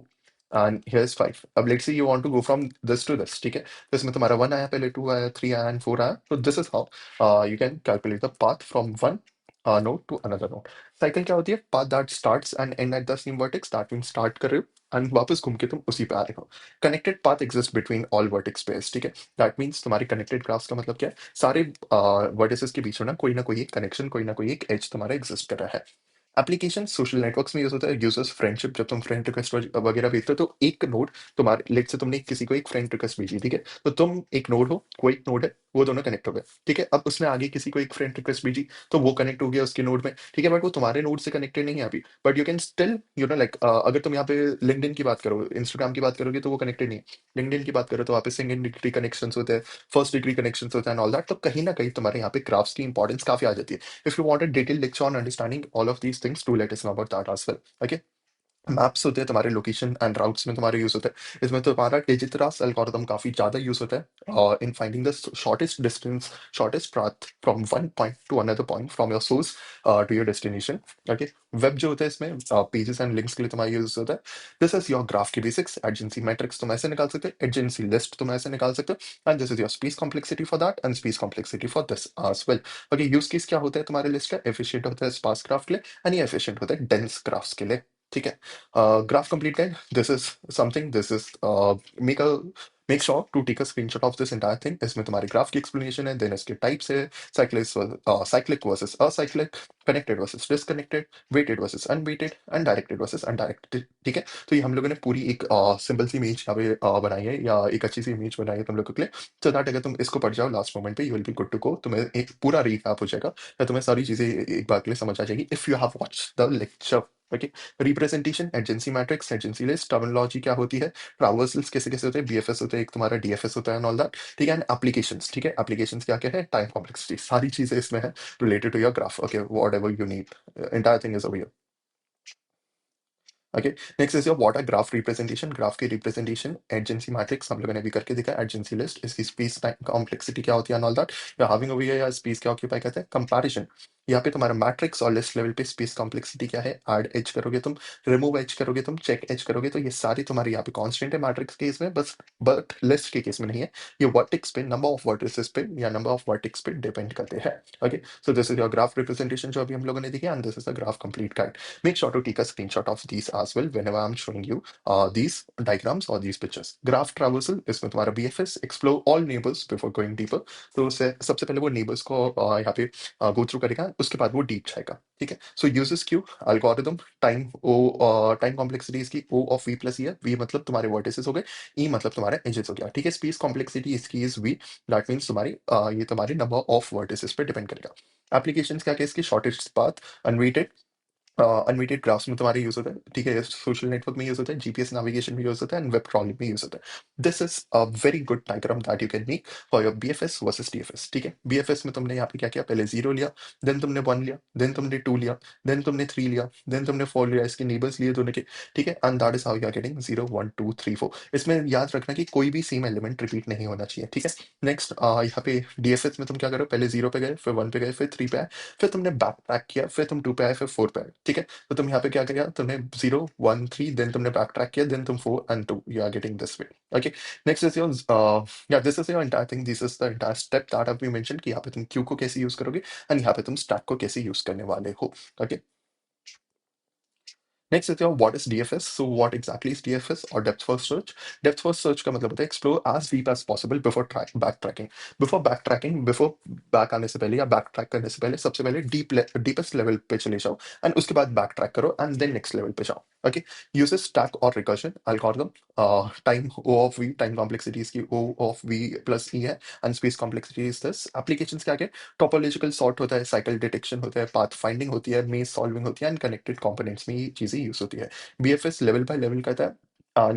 and here is 5, अब let's say you want to go from this to this. ठीक है, तो इसमें तुम्हारा 1 आया, पहले 2 आया, 3 आया एंड 4 आया। तो this is how you can calculate the path from one node to another node. Cycle क्या होती है? Path that starts and end at the same vertex, that means start कर रहे हो एंड वापस घूम के तुम उसी पे आ रहे हो। Connected path exist between all vertex pairs. ठीक है, दैट मींस तुम्हारी कनेक्टेड ग्राफ्स का मतलब क्या है? सारे वर्टिसेस के बीच में ना कोई एक कनेक्शन, कोई ना कोई एक एज तुम्हारा एग्जिस्ट कर रहा है। एप्लीकेशन सोशल नेटवर्क्स में यूज होता है, यूजर्स फ्रेंडशिप, जब तुम फ्रेंड रिक्वेस्ट वगैरह भेजते हो तो एक नोड तुम्हारे लेट से तुमने किसी को एक फ्रेंड रिक्वेस्ट भेजी, ठीक है, तो तुम एक नोड हो, कोई एक नोड है, वो दोनों कनेक्ट हो गए। ठीक है, अब उसने आगे किसी को एक फ्रेंड रिक्वेस्ट भेजी, तो वो कनेक्ट हो गया उसके नोड में। ठीक है, बट वो तुम्हारे नोड से कनेक्टेड नहीं है अभी, but you can still like अगर तुम यहाँ पे लिंक्डइन की बात करो, इंस्टाग्राम की बात करोगे तो वो कनेक्टेड नहीं है। लिंक्डइन की बात करो तो वहाँ पे सेकंड डिग्री कनेक्शन होते हैं, फर्स्ट डिग्री कनेक्शन होते हैं, ऑल दैट। तो कहीं ना कहीं तुम्हारे यहाँ पे ग्राफ्स की इंपॉर्टेंस काफी आ जाती है। If you want a detailed lecture on understanding all of these things, do let us know about that as well. Okay. Maps होते हैं तुम्हारे लोकेशन एंड राउट्स में तुम्हारे यूज होता है। इसमें तुम्हारा डिजिटरास एल्गोरिथम काफी ज्यादा यूज होता है in finding the shortest distance, shortest path from one point to another point from your source to your destination. Okay, web जो होता है इसमें पेजेस एंड लिंक्स के लिए तुम्हारा यूज होता है। दिस इज योर ग्राफ की बेसिक्स। एडजेंसी मैट्रिक्स तुम ऐसे निकाल सकते हो, एडजेंसी लिस्ट तुम ऐसे निकाल सकते हो, and this is your space complexity for that and space complexity for this as well. Okay, use case क्या होता है तुम्हारे लिस्ट का? एफिशिएंट होता है स्पार्स ग्राफ के लिए, एंड ये एफिशिएंट होता है डेंस ग्राफ्स के लिए। ठीक है, graph complete guide. This is something. This is make sure to take a screenshot of this entire thing. इसमें तुम्हारी ग्राफ की एक्सप्लेनेशन है, देन इसके टाइप्स है, cyclic versus acyclic, connected versus disconnected, weighted versus unweighted, and directed versus undirected. ठीक है, तो ये हम लोगों ने पूरी एक सिंपल सी इमेज यहाँ पे बनाई है, या एक अच्छी सी इमेज बनाई है तुम लोगों के लिए, सो दैट अगर तुम इसको पढ़ जाओ लास्ट मोमेंट पे, you will be good to go. तुम्हें एक पूरा रीकैप हो जाएगा, या तुम्हें सारी चीजें एक बार के लिए समझ आ जाएगी if you have watch the lecture. Okay, representation, agency matrix, agency list, terminology क्या होती है, ट्रावर्सल्स कैसे कैसे होते हैं, बीएफएस होते हैं, एक तुम्हारा डीएफएस होता है एंड ऑल दैट। ठीक है, एंड एप्लीकेशंस। ठीक है, एप्लीकेशंस क्या क्या है, टाइम कॉम्प्लेक्सिटी, सारी चीजें इसमें है related to your graph. Okay, whatever you need, entire thing is over. Okay, next is your water graph representation. Graph की रिप्रेजेंटेशन, एडजेंसी मैट्रिक्स हम लोगों ने अभी करके देखा, एडजेंसी लिस्ट, इसकी स्पेस टाइम कॉम्प्लेक्सिटी क्या होती है, ऑल दैट। या हाविंग ओवर या स्पेस क्या ऑक्यूपाई करते हैं, कंपैरिजन, यहाँ पे तुम्हारा मैट्रिक्स और लिस्ट लेवल पे स्पेस कॉम्प्लेक्सिटी क्या है, ऐड एज करोगे तुम, रिमूव एज करोगे तुम, चेक एज करोगे, तो ये सारी तुम्हारी यहाँ पे कांस्टेंट है मैट्रिक्स केस में, बस बट लिस्ट के केस में नहीं है। ये वर्टेक्स पे, नंबर ऑफ वर्टिसेस पे या नंबर ऑफ वर्टेक्स पे डिपेंड करते हैं। Okay, so this is your graph representation जो अभी हम लोगों ने देखी, and this is the graph complete guide. Make sure to take a screenshot of these as well whenever I'm showing you these diagrams or these pictures. Graph traversal, इसमें तुम्हारा BFS, explore all neighbors before going deeper. तो सबसे पहले वो neighbors को यहाँ पे go through करेगा, है, उसके बाद वो डीप जाएगा। ठीक है, so uses queue algorithm, time complexity इसकी O of V plus E है। वी मतलब तुम्हारे वर्टिसेस हो गए, ई मतलब तुम्हारे एजेस हो गया। ठीक है, स्पेस कॉम्प्लेक्सिटी इसकी इज वी, दैट मीन्स तुम्हारी ये तुम्हारी नंबर ऑफ वर्टिसेस पे डिपेंड करेगा। एप्लीकेशन क्या क्या इसकी, shortest path, unweighted, unweighted graphs में तुम्हारे यूज होता है। ठीक है, सोशल नेटवर्क में यूज होता है, जीपीएस नेविगेशन में यूज होता है, एंड वेब क्रॉलिंग में यूज होता है। This is a very good diagram that you can make for your BFS versus TFS. ठीक है, बीएफएस में तुमने यहाँ पे क्या किया, पहले 0 लिया, देन तुमने 1 लिया, देन तुमने 2 लिया, देन तुमने 3 लिया, देन तुमने 4 लिया, इसके नेबर्स लिए दोनों के। ठीक है, and that is how you are getting 0 1 2 3 4। इसमें याद रखना कि कोई भी सेम एलिमेंट रिपीट नहीं होना चाहिए। ठीक है, नेक्स्ट यहाँ पे डीएफएस में तुम क्या करो, पहले 0 पे गए, फिर 1 पे गए, फिर 3 पे आए, फिर तुमने बैक ट्रैक किया, फिर तुम 2 पे आए, फिर 4 पे आए। ठीक है, तो तुम यहाँ पे क्या किया, तुमने 0 1 3, देन तुमने बैक ट्रैक किया, देन तुम 4 and 2, you are getting this way. Okay, next is your या this is your entire thing, this is the entire step that have been mention कि यहाँ पे तुम क्यू को कैसे यूज करोगे एंड यहाँ पे तुम स्टैक को कैसे यूज करने वाले हो। Okay, next is your what is DFS? So what exactly is DFS or depth first search? Depth first search का मतलब होता है explore as deep as possible before backtracking. Before back आने से पहले या backtrack करने से पहले सबसे पहले deepest level पे चले जाओ and उसके बाद backtrack करो and then next level पे जाओ. Okay, uses stack or recursion algorithm. Time O of V, time complexity इसकी O of V plus E है and space complexity is this. Applications क्या क्या, टोपोलॉजिकल सॉर्ट होता है, साइकिल डिटेक्शन होता है, पाथ फाइंडिंग होती है, मेज सॉल्विंग होती है, एंड कनेक्टेड कंपोनेंट्स में ये चीजें यूज होती है। बीएफएस लेवल बाय लेवल करता है,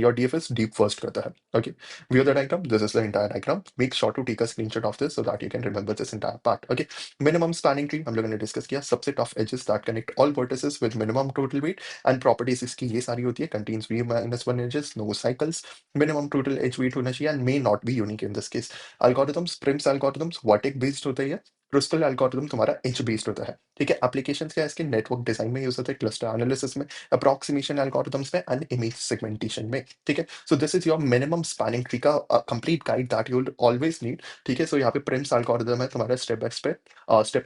योर डीएफएस डीप फर्स्ट करता है। Okay, view the diagram, this is the entire diagram, make sure to take a screenshot of this so that you can remember this entire part. Okay, minimum spanning tree हम लोगों ने discuss किया, subset of edges that connect all vertices with minimum total weight and properties इसकी ये सारी होती है, contains V minus 1 edges, no cycles, minimum total edge weight होना चाहिए and may not be unique in this case. Algorithms, Prim's algorithms vertex based होता है, crystal algorithm तुम्हारा एज बेस्ड होता है। ठीक है, एप्लीकेशंस क्या है इसके, नेटवर्क डिजाइन में यूज होता है, क्लस्टर एनालिसिस में, अप्रोक्सीमेशन एल्गोरिथम्स में एंड इमेज सेगमेंटेशन में। ठीक है, so this is your minimum spanning tree का complete guide that you will always need. ठीक है, सो यहाँ पे प्रिम्स एल्गोरिथम है तुम्हारा स्टेप बाय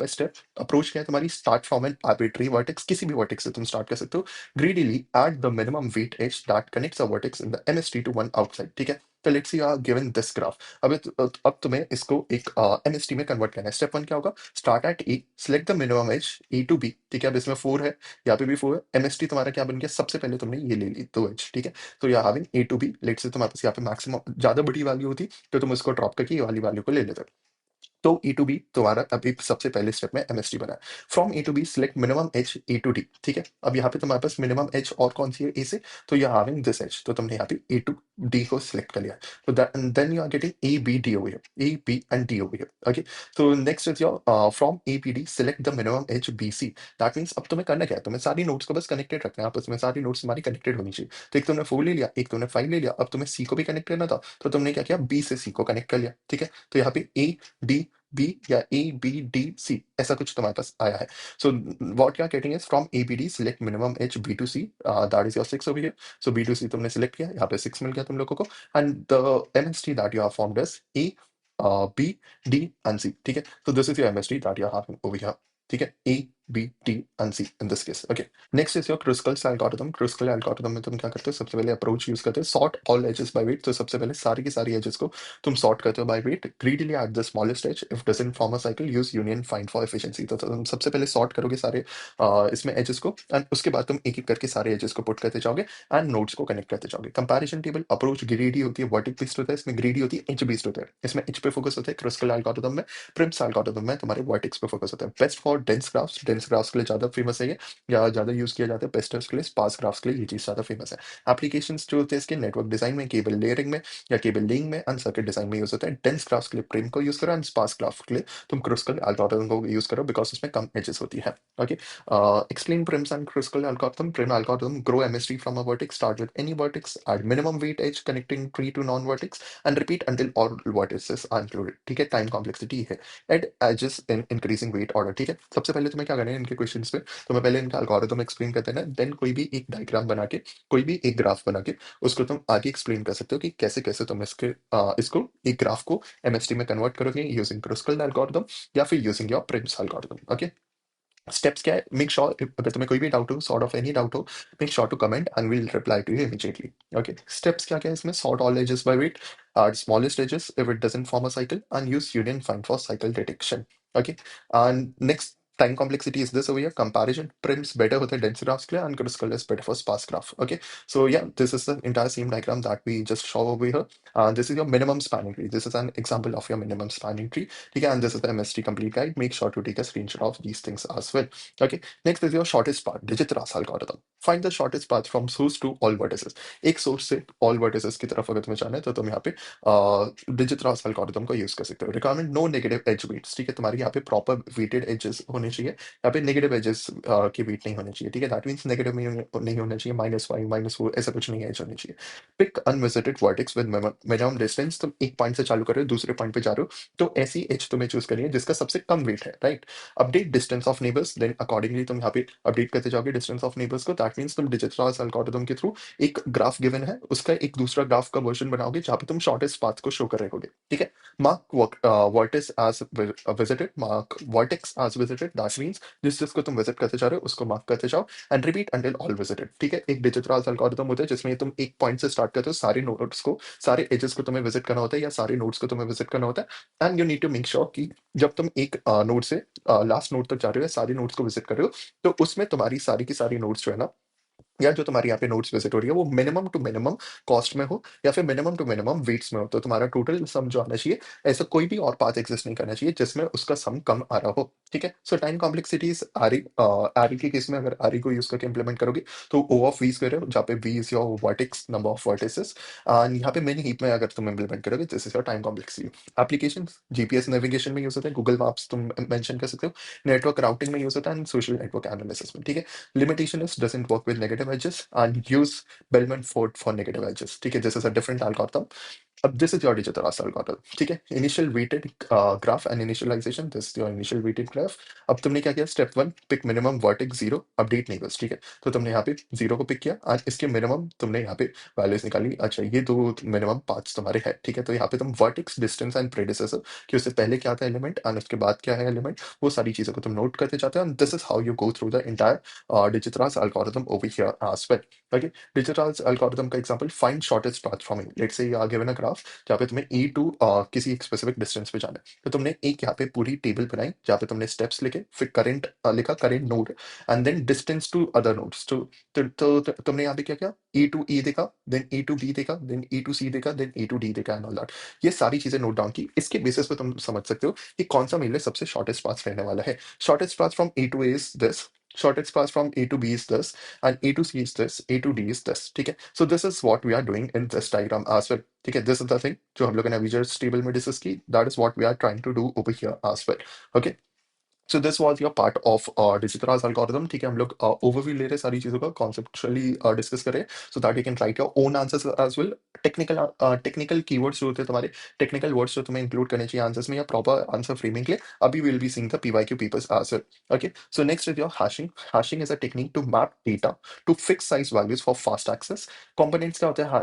स्टेप अप्रोच क्या है तुम्हारी, start from an arbitrary vertex, किसी भी वर्टेक्स से तुम स्टार्ट कर सकते हो, greedily add the minimum weight edge that connects a vertex in the MST to one outside. ठीक है, तो let's see you are given this graph. अब तुम्हें इसको एक एमएसटी में कन्वर्ट करना है। स्टेप 1 क्या होगा, start at A, select the minimum edge A to B. ठीक है, अब इसमें 4 है, यहाँ पे भी 4 है, एमएसटी तुम्हारा क्या बन गया, सबसे पहले तुमने ये ले ली 2 एज। ठीक है, तो you are having A to B, let's say तुम्हारे पास यहाँ पे मैक्सिमम ज्यादा बड़ी वैल्यू होती तो तुम इसको ड्रॉप करके ये वाली वैल्यू को ले लेते। तो ए टू बी तुम्हारा अभी सबसे पहले स्टेप में एमएसटी बना है। From A to B select minimum edge A to D. ठीक है, अब यहाँ पे तुम्हारे पास मिनिमम एच और कौन सी है ए से, तो you are having this edge, तो तुमने यहाँ पे ए टू डी को सिलेक्ट कर लिया। तो then you are getting A B D over here, A B and D over here. Okay, so next is your from APD select the minimum HBC. That means अब तुम्हें करना क्या है, तुम्हें सारी नोट्स को बस कनेक्टेड रखना है, आपस में सारी नोट्स तुम्हारी कनेक्टेड होनी चाहिए। तो एक तुमने 4 ले लिया, एक तुमने 5 ले लिया, अब तुम्हें सी को भी कनेक्ट करना था, तो तुमने क्या किया, बी से सी को कनेक्ट कर लिया। ठीक है, तो यहाँ पे ए डी बी या ए बी डी सी ऐसा कुछ तुम्हारे पास आया है। So what you are getting is from A P D select minimum edge B to C, that is your 6 over here. So B to C तुमने सिलेक्ट किया, यहाँ पे 6 मिल गया तुम लोगों को, and the MST that you have formed is A B D and C. ठीक है, so this is your MST that you're having over here. ठीक है, A, B, D and C in this case. Okay. Next is your Kruskal's algorithm. Kruskal algorithm में तुम क्या करते हो, सबसे पहले अप्रोच यूज करते हो sort all edges by weight. तो सबसे पहले सारी की सारी एजेस को तुम सॉर्ट करते हो by weight, greedily add the smallest edge, if doesn't form a cycle use union find for efficiency. तो तुम सबसे पहले सॉर्ट करोगे सारे इसमें एजेस को एंड उसके बाद तुम एक एक करके सारे एजेस को पुट करते जाओगे एंड नोड्स को कनेक्ट करते जाओगे। कंपैरिजन टेबल अप्रोच ग्रीडी होती है, वर्टिक बेस्ड होता है, इसमें ग्रीडी होती है, एज बेस्ड होता है। इसमें एज पे फोकस होता है क्रिस्कल एल्गोरिथम में, प्रिम्स एल्गोरिथम में तुम्हारे वर्टेक्स पे फोकस होता है। बेस्ट फॉर डेंस ग्राफ्स के लिए ज्यादा फेमस है ये, या ज्यादा यूज किया जाता है पेस्टर्स के लिए, स्पार्स ग्राफ्स के लिए ये चीज ज्यादा फेमस है। एप्लीकेशंस जो होते हैं इसके, नेटवर्क डिजाइन में, केबल लेयरिंग में या केबल लेइंग में एंड सर्किट डिजाइन में यूज होता है। डेंस ग्राफ्स के लिए प्रिम को यूज करो एंड स्पार्स ग्राफ के लिए तुम क्रिस्कल एल्गोरिथम को यूज करो बिकॉज उसमें कम एजेस होती है। Okay, explain prims and critical algorithm. Prim algorithm grow MST from a vertex. Start with any vertex. Add minimum weight edge connecting tree to non-vertex and repeat until all vertices are included. ठीक है, time complexity है, add edges in increasing weight order. ठीक है, सबसे पहले तुम्हें क्या करना है इनके क्वेश्चंस पे, तुम्हें पहले इनका एल्गोरिथम एक्सप्लेन कर देना है, देन कोई भी एक डायग्राम बना के, कोई भी एक ग्राफ बना के उसको तुम आगे एक्सप्लेन कर सकते हो कि कैसे कैसे तुम इसको एक ग्राफ को एमएसटी में कन्वर्ट करोगे यूजिंग क्रिस्कल एल्गोरिथम या फिर using your Prim's algorithm. Okay, steps क्या है, मेक श्योर अगर तुम्हें कोई भी डाउट हो, सॉर्ट ऑफ एनी डाउट हो, make sure to comment and will reply to you immediately. Okay, steps क्या क्या है इसमें, sort all edges by weight, are smallest edges if it doesn't form a cycle and use union find for cycle detection. Okay, and next time complexity is this over here, comparison prims better होता है dense graphs के लिए, and Kruskal is better for sparse graph. Okay, सो या this is the entire same diagram that we just saw over here. This is your minimum spanning tree. This is an example of your minimum spanning tree. Okay, and this is the MST complete guide. Make sure to take a screenshot of these things as well. Okay, next is your shortest path, Digit-Ras algorithm. Find the shortest path from source to all vertices. एक source से all vertices की तरफ अगर तुम्हें जाना है तो तुम यहाँ पे Digit-Ras algorithm को यूज कर सकते हो. Requirement no negative edge weights. ठीक है, तुम्हारी यहाँ पे proper weighted edges होने चाहिए. यहाँ पे नेगेटिव एजेस की वेट नहीं होने चाहिए. ठीक है, दैट मीन्स नेगेटिव नहीं होना चाहिए, -5 -4 ऐसा कुछ नहीं एज होनी चाहिए. Pick unvisited vertex with minimum distance. तुम एक पॉइंट से चालू कर रहे हो, दूसरे पॉइंट पे जा रहे हो, तो ऐसी एज तुम्हें चूज करनी है जिसका सबसे कम वेट है. Right, update distance of neighbours, then accordingly तुम यहाँ पे अपडेट करते जाओगे डिस्टेंस ऑफ नेबर्स को. दैट मीन्स तुम Digit-Ras एल्गोरिथम के थ्रू एक ग्राफ गिवन है, उसका एक दूसरा ग्राफ का वर्जन बनाओगे जहाँ पे तुम शॉर्टेस्ट पाथ को शो कर रहे होगे. ठीक है, mark vertex as visited, mark vertex as visited. That means जिस जिसको तुम विजिट करते जा रहे हो उसको मार्क करते जाओ, and repeat until all visited. ठीक है, एक Digit-Ras एल्गोरिथम होता है जिसमें तुम एक पॉइंट से स्टार्ट करते हो, सारे नोड्स को, सारे एजेस को तुम्हें विजिट करना होता है, या सारे नोड्स को तुम्हें विजिट करना होता है. And you need to make sure कि जब तुम एक नोड से लास्ट नोड तक जा रहे हो, सारे नोड्स को विजिट कर रहे हो, तो उसमें तुम्हारी सारी की सारी नोड्स जो है ना, या जो तुम्हारी यहाँ पे नोट्स विजिट हो रही है, वो मिनिमम टू मिनिमम कॉस्ट में हो, या फिर मिनिमम टू मिनिमम वेट्स में हो. तो तुम्हारा टोटल सम जो आना चाहिए, ऐसा कोई भी और पाथ एग्जिस्ट नहीं करना चाहिए जिसमें उसका सम कम आ रहा हो. ठीक है, सो टाइम कॉम्प्लेक्सिटीज आरी के केस में अगर आरी को यूज करके इंप्लीमेंट करोगे तो ओ ऑफ वीज कर रहे हो, जहाँ पे V is your vertex, number of vertices. And यहाँ पे मिनी हीप में अगर तुम इंप्लीमेंट करोगे, this is your time complexity. Application GPS navigation में यूज होता है, गूगल मैप्स तुम मेंशन कर सकते हो, नेटवर्क राउटिंग में यूज होता है, एंड सोशल नेटवर्क एनालिसिस में. ठीक है, limitation is doesn't work with negative edges, and use Bellman-Ford for negative edges. ठीक है, this is a different algorithm. अब this is your Digit-Ras algorithm. ठीक है, initial weighted graph and initialization, this your initial weighted graph. अब तुमने क्या किया, step 1, pick minimum vertex 0, update neighbours. ठीक है, तो तुमने यहाँ पे 0 को पिक किया, और इसके मिनिमम तुमने यहाँ पे वैल्यूज निकाली. अच्छा, ये दो मिनिमम पाथ्स तुम्हारे हैं. ठीक है, तो यहाँ पे तुम वर्टेक्स, डिस्टेंस एंड प्रेडिसेसर, कि उससे पहले क्या था एलिमेंट एंड उसके बाद क्या है एलिमेंट, वो सारी चीजों को तुम नोट करते जाते हो. And this is how you go through the entire Digit-Ras algorithm over here as well. Okay, Digit-Ras algorithm का example, find shortest path from A. Let's say you are given a graph जहाँ पे तुम्हें A to किसी एक specific distance पे जाना है, तो तुमने एक यहाँ पे पूरी टेबल बनाई जहाँ पे तुमने steps लिखे, फिर current लिखा, current node, and then distance to other nodes. तो तुमने यहाँ पे क्या किया, E to E देखा, then E to B देखा, then E to C देखा, then E to D देखा, and all that. ये सारी चीजें नोट डाउन की. इसके बेसिस पे तुम समझ सकते हो कि कौन सा मेरे लिए सबसे शॉर्टेस्ट पाथ रहने वाला है. Shortest path from A to A is this. Shortest path from A to B is this, and A to C is this, A to D is this. ठीक है, so this is what we are doing in this diagram as well. ठीक है, this is the thing जो हम लोगों ने अभी just table में डिस्कस की. That is what we are trying to do over here as well. Okay, so this was your part of Digit-Ras algorithm. ठीक है, हम लोग overview ले रहे हैं सारी चीजों का, conceptually discuss कर रहे हैं, so that you can write your own answers as well. Technical keywords जो होते हैं तुम्हारे, टेक्निकल वर्ड्स जो तुम्हें इंक्लूड करने चाहिए आंसर्स में, या प्रॉपर आंसर फ्रेमिंग के लिए, अभी will be seeing the PYQ papers as well. Okay, so next is your hashing. Hashing is a technique to map data to fixed size values for fast access. Components क्या होते हैं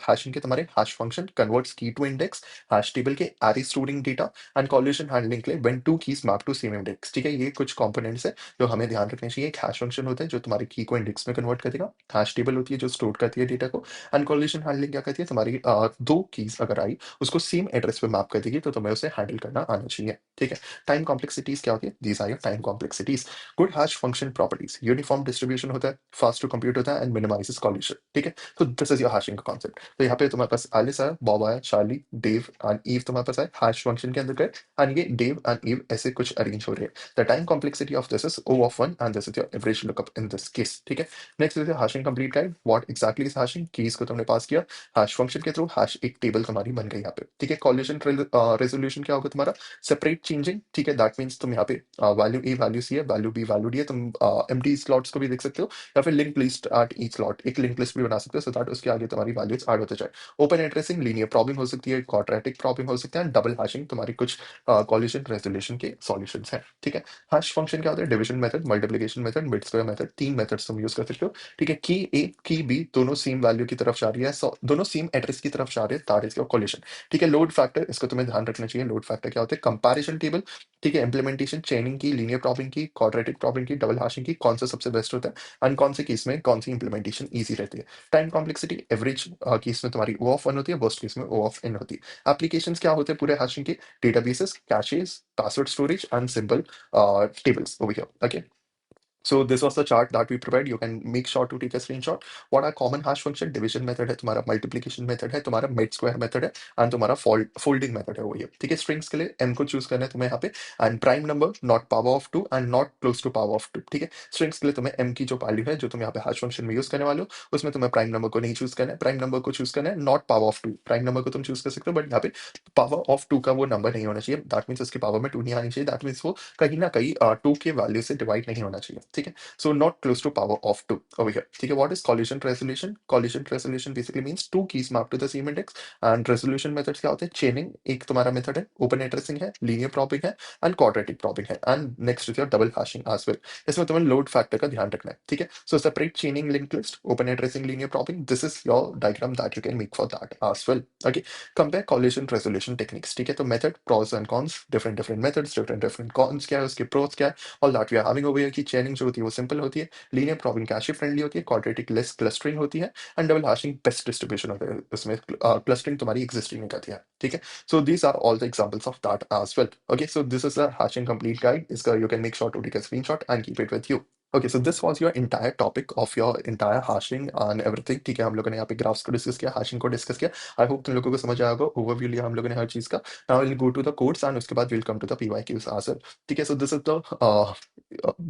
hashing के, तुम्हारे hash function converts key to index, hash table के array storing data, and collision handling के लिए when two keys map to same index. ठीक है, ये कुछ कंपोनेंट्स है जो हमें ध्यान रखने चाहिए. एक हैश फंक्शन होता है जो तुम्हारी की को इंडेक्स में कन्वर्ट कर देगा, हैश टेबल होती है जो स्टोर करती है डेटा को, एंड कॉल्यूशन हैंडलिंग क्या करती है, तुम्हारी दो कीज अगर आई उसको सेम एड्रेस पे मैप कर देगी, तो तुम्हें उसे हैंडल करना आना चाहिए. ठीक है, टाइम कॉम्प्लेक्सिटीज क्या होती है, these are your time complexities. Good hash function properties, uniform distribution होता है, फास्ट टू कंप्यूट होता है, एंड मिनिमाइजेस कॉल्यूशन. ठीक है, तो दिस इज योर हैशिंग का कॉन्सेप्ट. तो यहाँ पे तुम्हारे पास एलिस आया, बॉब आया, चार्ली, डेव एंड ईव तुम्हारे पास आए हैश फंक्शन के अंदर गए, एंड ये डेव एंड ईव ऐसे कुछ अरेंज हो रहे हैं. The time complexity of this is O of 1, and this is your average lookup in this case. ठीक है, next is your hashing complete guide. What exactly is hashing, keys को तुमने पास किया, हैश फंक्शन के through hash एक table तुम्हारी बन गई यहाँ पे. ठीक है, कॉल्यूशन रेजोल्यूशन क्या होगा तुम्हारा, सेपरेट चेंजिंग. ठीक है, दैट मीन्स तुम यहाँ पे वैल्यू ए वैल्यू सी है, वैल्यू बी वैल्यू डी है, तुम एम्प्टी स्लॉट्स को भी देख सकते हो, या फिर link list at each slot, एक लिंक लिस्ट भी बना सकते हो, सो दैट उसके आगे तुम्हारी वैल्यूज ऐड होते जाए. ओपन एड्रेसिंग, लीनियर प्रॉब्लम हो सकती है, क्वाड्रेटिक प्रॉब्लम हो सकता है, डबल हैशिंग तुम्हारी कुछ कॉल्यूशन रेजोल्यूशन के सॉल्यूशंस हैं. ठीक है, हैश फंक्शन क्या होता है, division method, multiplication method, mid square method, तीन मेथड्स तुम यूज कर सकते हो. ठीक है, की ए की बी दोनों सेम वैल्यू की तरफ जा रही है, दोनों सेम एड्रेस की तरफ जा रहे हैं, दैट इज योर कॉल्यूशन. ठीक है, लोड फैक्टर, इसको तुम्हें ध्यान रखना चाहिए. लोड फैक्टर क्या होता है, कंपैरिजन टेबल. ठीक है, इंप्लीमेंटेशन, चेनिंग की, लीनियर प्रॉब्लम की, क्वाड्रेटिक प्रॉब्लम की, डबल हैशिंग की, कौन सा सबसे बेस्ट होता है, एंड कौन से केस में कौन सी इंप्लीमेंटेशन ईजी रहती है. टाइम कॉम्प्लेक्सिटी, एवरेज केस में तुम्हारी O of 1 होती है, वर्स्ट केस में O of n होती है. एप्लीकेशंस क्या होते हैं पूरे हैशिंग के, databases, caches, password storage, and simple tables over here. Okay. So this was the chart that we provide. You can make sure to take a screenshot. What are common hash function? Division method है तुम्हारा, multiplication method है तुम्हारा, mid square method है, and तुम्हारा folding method है वो ये. ठीक है, strings के लिए m को choose करना है तुम्हें यहाँ पे, and prime number not power of 2 and not close to power of 2. ठीक है, strings के लिए तुम्हें m की जो value है जो तुम यहाँ पे hash function में use करने वाले हो, उसमें तुम्हें prime number को नहीं choose करना है. Prime number को choose करना है not power of 2. Prime number को तुम choose कर सकते हो, but यहाँ पे power of 2 का वो number नहीं होना चाहिए. That means उसकी power में 2 नहीं आनी चाहिए. That means वो कहीं ना कहीं 2 के value से divide नहीं होना चाहिए. ठीक है, so not close to power of 2 over here. ठीक है, what is collision resolution? Collision resolution basically means two keys mapped to the same index. And resolution methods क्या होते हैं? Chaining एक तुम्हारा method है, open addressing है, linear probing है, and quadratic probing है. And next is your double hashing as well. इसमें तुम्हें load factor का ध्यान रखना है. ठीक है, so separate chaining linked list, open addressing, linear probing. This is your diagram that you can make for that as well. Okay, compare collision resolution techniques. ठीक है, तो method pros and cons, different methods, different cons क्या है, उसके pros क्या है, all that we are having over here. कि chaining जो होती है वो simple होती है, linear probing cache friendly होती है, quadratic less clustering होती है, and double hashing best distribution होता है. इसमें clustering तुम्हारी existing नहीं करती है. ठीक है, so these are all the examples of that as well. Okay, so this is the hashing complete guide. इसका you can make sure to take a screenshot and keep it with you. Okay, so this was your entire topic of your entire hashing and everything. ठीक है, हम लोगों ने यहाँ पे graphs को discuss किया, हैशिंग को डिस्कस किया. आई होप तुम लोगों को समझ आया होगा, ओवरव्यू लिया हम लोगों ने हर चीज का. Now will go to the codes and उसके बाद will come to the PYQs as well. ठीक है, so this is the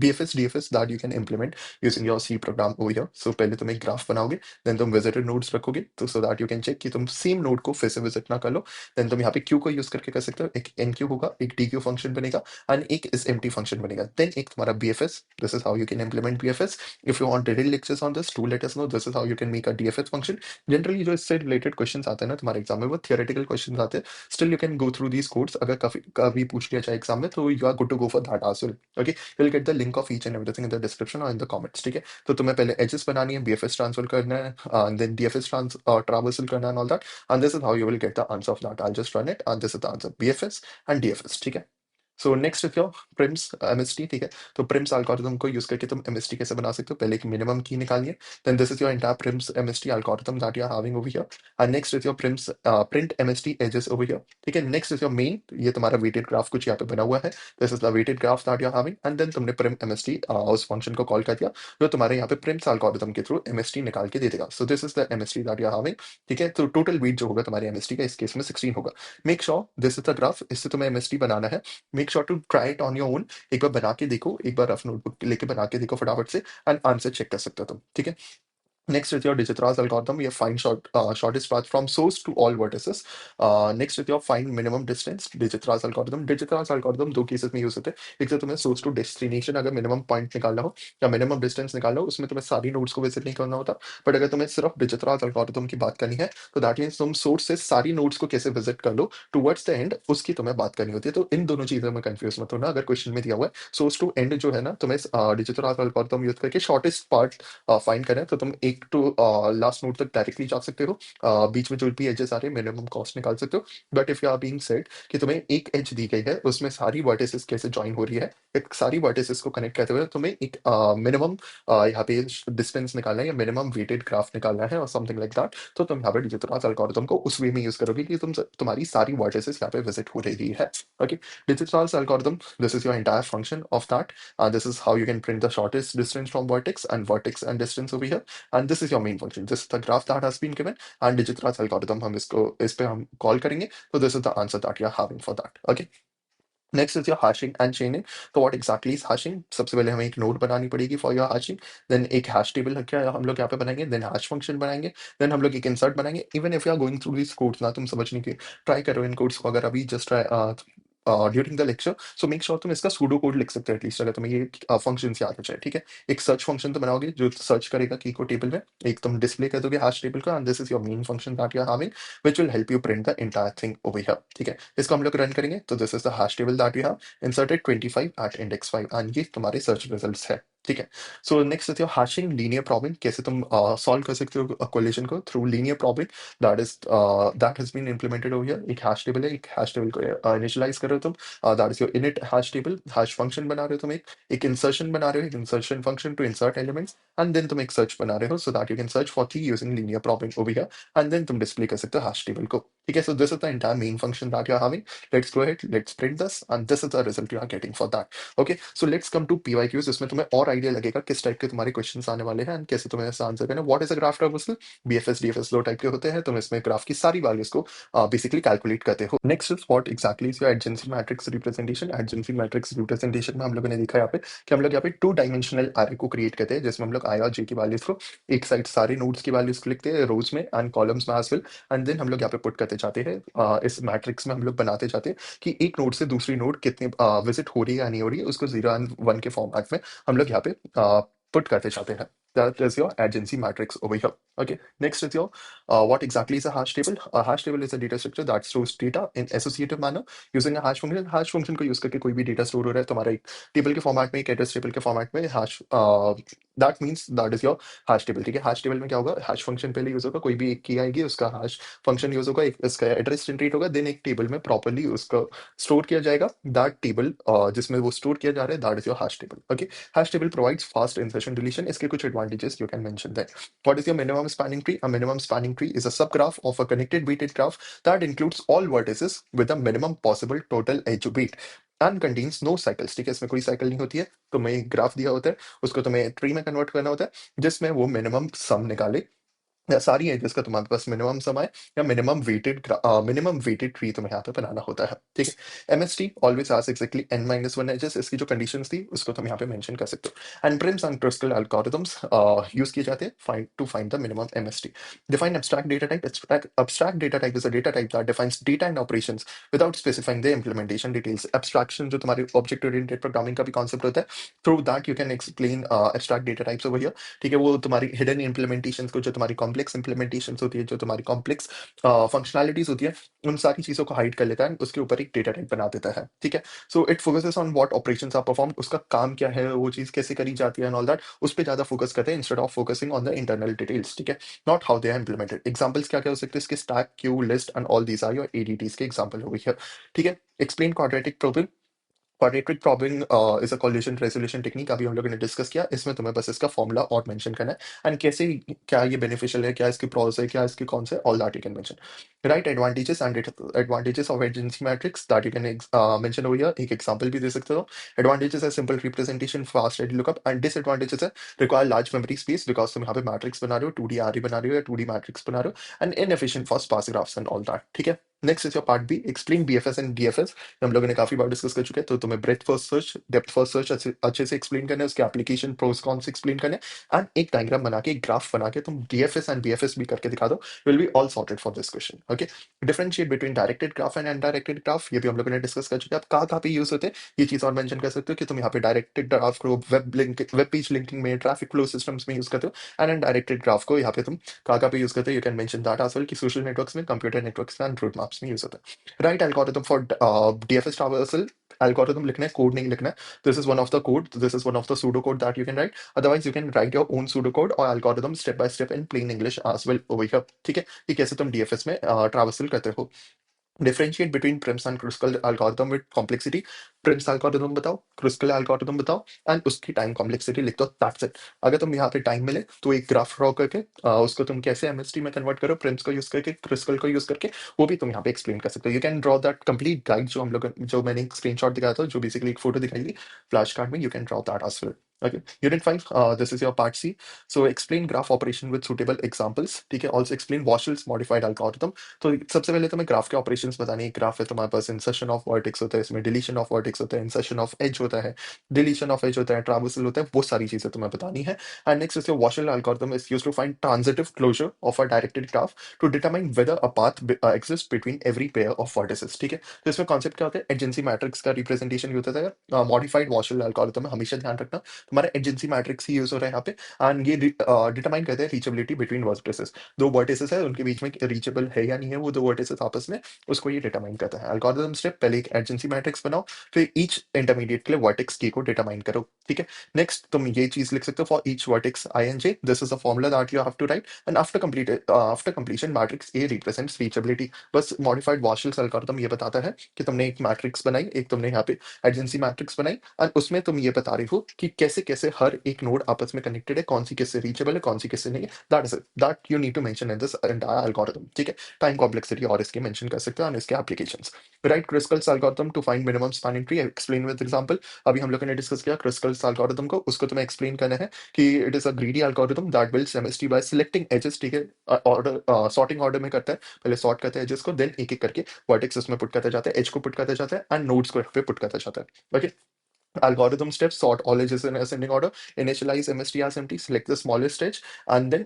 BFS DFS that you can implement using your C program over here. So पहले तुम एक graph बनाओगे, then तुम visited nodes रखोगे, तो so that you can check कि तुम सेम नोड को फिर से विजिट ना कर लो. then तुम यहाँ पे Q को यूज करके कर सकते हो. एक NQ होगा, एक DQ फंक्शन बनेगा, and एक is empty फंक्शन बनेगा. then एक तुम्हारा BFS. This is how you can implement BFS. If you want detailed lectures on this, do let us know. This is how you can make a DFS function. Generally जो इससे related questions आते हैं ना तुम्हारे exam में, वो theoretical questions आते हैं. Still you can go through these codes. अगर काफी कभी पूछ लिया जाए एग्जाम में, तो you are good to go for that as well. Okay, you will get the link of each and everything in the description और इन द कमेंट्स. ठीक है, तो तुम्हें पहले एजेस बनानी है, BFS ट्रांसफर करना है, एंड देन DFS ट्रावर्सल करना है, and all that. And this is how you will get the answer of that. I just run it and this is the answer, BFS and DFS. ठीक है, so next is your Prim's MST. ठीक है, तो Prim's algorithm को use करके तुम MST कैसे बना सकते हो? पहले एक मिनिमम की निकालिए, then this is your entire Prim's MST algorithm that you are having over here. And next is your Prim's print MST edges over here. ठीक है, नेक्स्ट इज योर मेन. ये तुम्हारा वेटेड ग्राफ कुछ यहाँ पे बना हुआ है. This is the weighted graph that you are having, and then तुमने प्रिम MST उस फंक्शन को कॉल कर दिया जो तुम्हारे यहाँ पे प्रिम्स एल्गोरिथम के थ्रू MST निकाल के दे देगा. So this is the MST that you are having. ठीक है, तो टोटल वेट जो होगा तुम्हारे MST का इस केस में 16 होगा. Make sure this is the graph. इससे तुम्हें MST बनाना है. Make sure to try it on your own. एक बार बना के देखो, एक बार रफ नोटबुक लेके बना के देखो फटाफट से, एंड आंसर चेक कर सकते हो तुम. ठीक है, next with your Digitraz algorithm, we have find shortest path from source to all vertices. Next with your find minimum distance, Digitraz algorithm. Digitraz algorithm दो केसेस में यूज होते हैं. एक तो तुम्हें सोर्स टू डेस्टिनेशन अगर मिनिमम पॉइंट निकालना हो या मिनिमम डिस्टेंस निकालना हो, उसमें तुम्हें सारी नोड्स को विजिट नहीं करना होता. बट अगर तुम्हें सिर्फ Digitraz algorithm की बात करनी है, तो दैट मीन्स तुम सोर्स से सारी नोड्स को कैसे विजिट कर लो टुवर्ड्स द एंड, उसकी तुम्हें बात करनी होती है. तो इन दोनों चीजों में कंफ्यूज मत होना. अगर क्वेश्चन में दिया हुआ है सोर्स टू एंड जो है ना, तुम्हें Digitraz algorithm यूज करके शॉर्टेस्ट पार्ट फाइंड करें, तो तुम एक टू लास्ट नोड तक डायरेक्टली जा सकते हो. बीच में जो भी एजेस आ रहे हैं मिनिमम कॉस्ट निकाल सकते हो. But if you are being said कि तुम्हें एक एज दी गई है, उसमें सारी वर्टिसेस कैसे ज्वाइन हो रही है, एक सारी वर्टिसेस को कनेक्ट करते हुए तुम्हें एक मिनिमम यहाँ पे डिस्टेंस निकालना है या मिनिमम वेटेड ग्राफ निकालना है और समथिंग लाइक दैट, तो तुम यहाँ पे डिजिटल एल्गोरिथम को उस वे में यूज करोगे कि तुम्हारी सारी वर्टिसेस यहाँ पे विजिट हो रही है. Okay, digital algorithm, this is your entire function of that. This is how you can print the shortest distance from vertex and distance over here. And this is your main function. This is the graph that has been given. And Digitraz algorithm हम इसको इस पे हम call करेंगे. So this is the answer that you are having for that. Okay. Next is your hashing and चेनिंग. तो what exactly is hashing? सबसे पहले हमें एक नोड बनानी पड़ेगी फॉर योर हैशिंग. देन एक हैश टेबल हम लोग यहाँ पे बनाएंगे. देन हैश फंक्शन बनाएंगे. देन हम लोग एक इंसर्ट बनाएंगे. Even if you are going through this codes ना, तुम समझने की ट्राई करो इन कोड्स को अगर अभी just during the lecture. So make sure तुम इसका सूडो कोड लिख सकते हो एटलीस्ट, अगर तुम्हें ये फंक्शन याद हो जाए. ठीक है, एक सर्च फंक्शन तो बनाओगे जो सर्च करेगा की को टेबल में. एक तुम डिस्प्ले कर दोगे हैश टेबल का, and this is your main function that you are having which will help you print the entire thing over here. ठीक है, इसको हम लोग रन करेंगे. तो this is the hash table that you have inserted 25 at index 5, and ये तुम्हारे search results है. ठीक है। सो नेक्स्ट होती है हैशिंग लीनियर प्रॉब्लम, कैसे तुम सॉल्व कर सकते हो कोलिजन को through linear problem. That has been implemented over here. एक हैश टेबल है, एक हैश टेबल को इनिशियलाइज कर रहे हो तुम, that is your init hash table. Hash function बना रहे हो तुम, एक इंसर्शन बना रहे हो, एक insertion function to insert elements, and then तुम एक सर्च बना रहे हो so that you can search for the using linear problem over here, and then तुम डिस्प्ले कर सकते हो हैश टेबल को। ठीक है, so this is the entire main function that you are having. Let's go ahead, let's print this, and this is the result you are getting for that. Okay, so let's come to PYQs, इसमें तुम्हें और idea लगेगा किस type के तुम्हारे questions आने वाले हैं एंड कैसे तुम्हें इसका आंसर करना है। What is a graph traversal? BFS DFS दो टाइप के होते हैं, तुम इसमें ग्राफ की सारी वैल्यूज को बेसिकली कैलकुलेट करते हो। Next is what exactly is your adjacency matrix representation. Adjacency matrix representation में हम लोगों ने देखा यहाँ पे कि हम लोग यहाँ पे 2 डायमेंशनल एरे को क्रिएट करते हैं, जिसमें हम लोग आई और जे की वैल्यूज को एक साइड सारे नोड्स की वैल्यूज को लिखते हैं रोज में एंड कॉलम्स में एज वेल, एंड देन हम लोग यहाँ पे पुट करते जाते हैं। इस मैट्रिक्स में हम लोग बनाते जाते हैं कि एक नोड से दूसरी नोड कितने विजिट हो रही है या नहीं हो रही है, उसको 0 and 1 के फॉर्मेट में हम लोग यहाँ पे पुट करते जाते हैं। That is your adjacency matrix over here. Okay. Next is your what exactly is a hash table? A hash table is a data structure that stores data in associative manner using a hash function. Hash function को use करके कोई भी data store हो रहा है तुम्हारा एक table के फॉर्मेट में, एक एड्रेस टेबल के फॉर्मेट में, hash that means that is your hash table। ठीक है, hash table में क्या होगा, hash function पहले यूज होगा, कोई भी एक की आएगी, उसका hash function यूज होगा, एक इसका एड्रेस जनरेट होगा, देन एक टेबल में प्रॉपर्ली उसका स्टोर किया जाएगा। दैट टेबल जिसमें वो स्टोर किया जा रहा है, that is your hash table. Okay, hash table provides fast insertion deletion। इसके कुछ advantages you can mention there। What is your minimum spanning tree? A minimum spanning tree is a subgraph of a connected weighted graph that includes all vertices with a minimum possible total edge weight and contains no cycles। ठीक है, इसमें कोई cycle नहीं होती है। तुम्हें एक graph दिया होता है, उसको तुम्हें ट्री में कन्वर्ट करना होता है जिसमें वो मिनिमम सम निकाले, या सारी एजेस का तुम्हारे पास मिनिमम सम आए, या मिनिमम वेटेड ट्री तुम्हें यहाँ पे बनाना होता है। ठीक है, MST always asks exactly n-1 edges. इसकी जो कंडीशंस थी उसको तुम यहाँ पे मेंशन कर सकते हो। And Prim's and Kruskal algorithms use किए जाते हैं find to find the minimum MST। Define abstract data type. Abstract data type is a data type that defines data and operations without specifying the implementation details. Abstraction जो तुम्हारे object oriented programming का भी concept होता है, through that you can explain abstract data types over here. ठीक है, वो तुम्हारी हिडन इंप्लीमेंटेशन को, जो तुम्हारी कॉम्प्लेक्स इंप्लीमेंटेशन होती है, जो तुम्हारी कॉम्प्लेक्स फंक्शनैलिटीज होती है, उन सारी चीजों को हाइड कर लेता है, उसके ऊपर एक डेटा टाइप बना देता है। ठीक है, so it focuses on what operations are perform, उसका काम क्या है, वो चीज कैसे करी जाती है एंड ऑल दैट, उस पर ज्यादा फोकस करते हैं instead of focusing on the internal details. ठीक है, not how they are implemented. Examples क्या क्या हो सकते हैं इसके, stack, queue, list and all these are your ADTs के एग्जांपल हो गए। ठीक है, explain quadratic problem. Quadratic problem is a collision resolution technique, अभी हम लोगों ने डिस्कस किया। इसमें तुम्हें बस इसका फॉर्मूला और मेंशन करना है एंड कैसे, क्या ये बेनिफिशियल है, क्या इसके प्रॉस है, क्या इसके कौन से, all that you can mention. Right advantages and advantages of adjacency matrix that you can mention over here. एक एग्जांपल भी दे सकते हो। एडवांटेजेस है simple representation, fast ready lookup, and disadvantages है require large memory space because तुम यहाँ पे मैट्रिक्स बना रहे हो, 2D array बना रहे हो या 2D मैट्रिक्स बना रहे हो, and inefficient for sparse graphs and all that. ठीक है, next is your part B, explain BFS and DFS। हम लोगों ने काफी बार डिस्कस कर चुके हैं, तो तुम्हें breath first search, depth first search अच्छे से एक्सप्लेन करना है, उसके एप्लीकेशन प्रोस कॉन्स एक्सप्लेन करने, एंड एक डायग्राम बना के, एक ग्राफ बना के तुम DFS एंड BFS भी करके दिखा दो, will be all sorted for this question. Okay, differentiate between directed graph and undirected graph, ये भी हम लोगों ने डिस्कस कर चुके हैं। आप कहाँ पे यूज होते हैं ये चीज और मेंशन कर सकते हो कि तुम यहाँ पे डायरेक्टेड ग्राफ को वेब पेज लिंकिंग में, ट्रैफिक फ्लो सिस्टम्स में यूज करते हो, एंड अनडायरेक्टेड ग्राफ को यहाँ पे तुम कहाँ पे यूज करते हो, you can mention that as well कि सोशल नेटवर्क्स में, कंप्यूटर नेटवर्क्स में एंड रूट मैप्स में यूज होता है। Right algorithm for DFS traversal। Algorithm लिखना है, कोड नहीं लिखना है। This is one of the code, this is one of the pseudo code that you can write, otherwise you can write your own pseudo code और algorithm step by step in plain English as well over here. ठीक है, कि कैसे तुम DFS में traversal करते हो। Differentiate between Prim's and Kruskal algorithm with complexity. Prim's algorithm बताओ, क्रुस्कल एल्गोरिथम बताओ, एंड उसकी टाइम कॉम्प्लेक्सिटी लिख दो, दैट्स इट। अगर तुम यहाँ पे टाइम मिले तो एक ग्राफ ड्रॉ करके उसको तुम कैसे MST में कन्वर्ट करो, प्रिम्स को यूज करके, क्रिस्कल को यूज करके, वो भी तुम यहाँ पे एक्सप्लेन कर सकते हो। You can draw that complete guide जो हम लोग, जो मैंने एक स्क्रीनशॉट दिखाया था, जो बेसिकली एक फोटो दिखाई थी फ्लैश कार्ड में, you can draw that as well. Okay, Unit 5, this is your part C. So explain graph operation with suitable examples. ठीक है, also explain Waschel's modified algorithm। तो सबसे पहले तुम्हें ग्राफ के ऑपरेशंस बताने हैं। ग्राफ है तुम्हारे पास, इंसर्शन ऑफ वर्टेक्स होता है, इसमें डिलीशन ऑफ वर्टेक्स होता है, इंसर्शन ऑफ एज होता है, डिलीशन ऑफ एज होता है, ट्रैवर्सल होता है, वो सारी चीजें तुम्हें बतानी है। And next is your Warshall algorithm is used to find transitive closure of a directed graph to determine whether a path exist between every pair of vertices. ठीक है, तो इसमें कॉन्सेप्ट क्या होता है, एजेंसी मैट्रिक्स का रिप्रेजेंटेशन होता है। मॉडिफाइड वॉशल एल्गोरिथम में हमेशा ध्यान रखना तुम्हारा एजेंसी मैट्रिक्स ही यूज हो रहा है यहाँ पे, एंड ये डिटरमाइन करते हैं रीचेबिलिटी बिटवीन वर्टिसेस। दो वर्टिसेस है, उनके बीच में रीचेबल है या नहीं है वो दो वर्टिसेस आपस में, उसको ये डिटरमाइन करता है। एल्गोरिथम स्टेप, पहले एक एजेंसी मैट्रिक्स बनाओ, फिर ईच इंटरमीडिएट के लिए वर्टेक्स की को डिटरमाइन करो। ठीक है। नेक्स्ट तुम ये चीज लिख सकते हो, for each vertex I and J this is a formula that you have to write, and after completion matrix A represents reachability. बस मॉडिफाइड वार्शल्स एल्गोरिथम ये बताता है कि तुमने एक मैट्रिक्स बनाई, एक तुमने यहाँ पे एडजेंसी मैट्रिक्स बनाई, और उसमें तुम ये बता रही हो कि कैसे कैसे हर एक नोड आपस में कनेक्टेड है, कौन सी किससे रीचेबल है, कौन सी किससे नहीं है। That is it, that you need to mention in this entire algorithm. ठीक है। टाइम कॉम्प्लेक्सिटी और इसके मेंशन कर सकते हो और इसके applications. Write Kruskal's algorithm to find minimum spanning tree, explain with example. अभी हम लोगों ने डिस्कस किया क्रिस्कल्स एल्गोरिथम को, उसको तुम्हें एक्सप्लेन करना है कि it is a greedy algorithm that builds MST by selecting edges. ठीक है। ऑर्डर सॉर्टिंग ऑर्डर में करता है, पहले सॉर्ट करता है एजेस को, देन एक एक करके वर्टेक्स उसमें पुट करता जाता है, एज को पुट करता जाता है, एंड नोड्स को यहाँ पे पुट करता जाता है। Okay. Algorithm steps: sort all edges in ascending order, initialize MST as empty, select the smallest edge, and then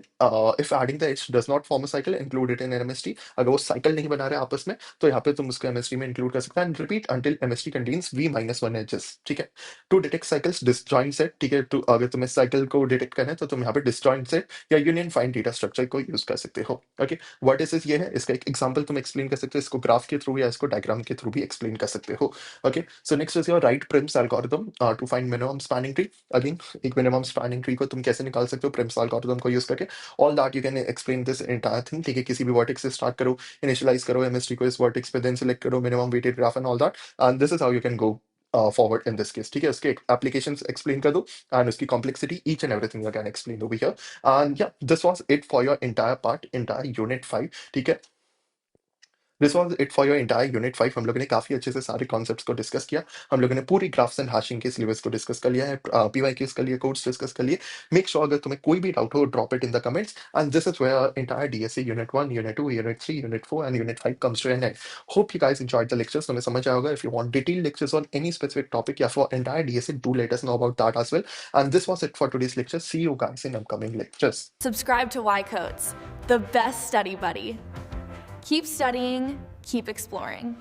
if adding the edge does not form a cycle, include it in MST. अगर वो cycle नहीं बना रहे आपस में तो यहाँ पे तुम उसको MST में इंक्लूड कर सकते हैं, and repeat until MST contains V-1 edges। ठीक है। To detect cycles, disjoint set. ठीक है। तो अगर तुम्हें साइकिल को डिटेक्ट करना है तो तुम यहाँ पे डिसजॉइंट सेट या यूनियन फाइंड डेटा स्ट्रक्चर को यूज कर सकते हो। ओके। व्हाट इज ये है, इसका एक एग्जांपल तुम एक्सप्लेन कर सकते हो, इसको ग्राफ के थ्रू या इसको डायग्राम के थ्रू भी एक्सप्लेन कर सकते हो। Okay, so next is your right prims algorithm to find minimum spanning tree. Again, एक minimum spanning tree को तुम कैसे निकाल सकते हो prims algorithm को यूज करके। All that you can explain this entire thing। ठीक है। किसी भी vertex से start करो, initialize करो MST को इस vertex पे, then select करो minimum weighted graph and all that, and this is how you can go forward in this case। ठीक है। उसके applications explain कर दो and उसकी complexity, each and everything you can explain over here। And yeah, this was it for your entire part, entire unit 5। ठीक है। This was it for your entire unit 5। हम लोगों ने काफी अच्छे से सारे कॉन्सेप्ट्स को डिस्कस किया। हम लोगों ने पूरी ग्राफ्स एंड हैशिंग के सिलेबस को डिस्कस कर लिया है, पीवाईक्यूज कर लिए, कोड्स डिस्कस कर लिए। मेक श्योर अगर तुम्हें कोई भी डाउट हो, drop it in the comments, and this is where entire DSC unit 1, unit 2, unit 3, unit 4 and unit 5 comes to an end. Hope you guys enjoyed the lectures. तुम्हें समझ आया होगा। If you want detailed lectures on any specific topic या for entire DSC, do let us know about that as well. And this was it for today's lecture. See you guys in upcoming lectures. Subscribe to Y Codes, the best study buddy. Keep studying, keep exploring.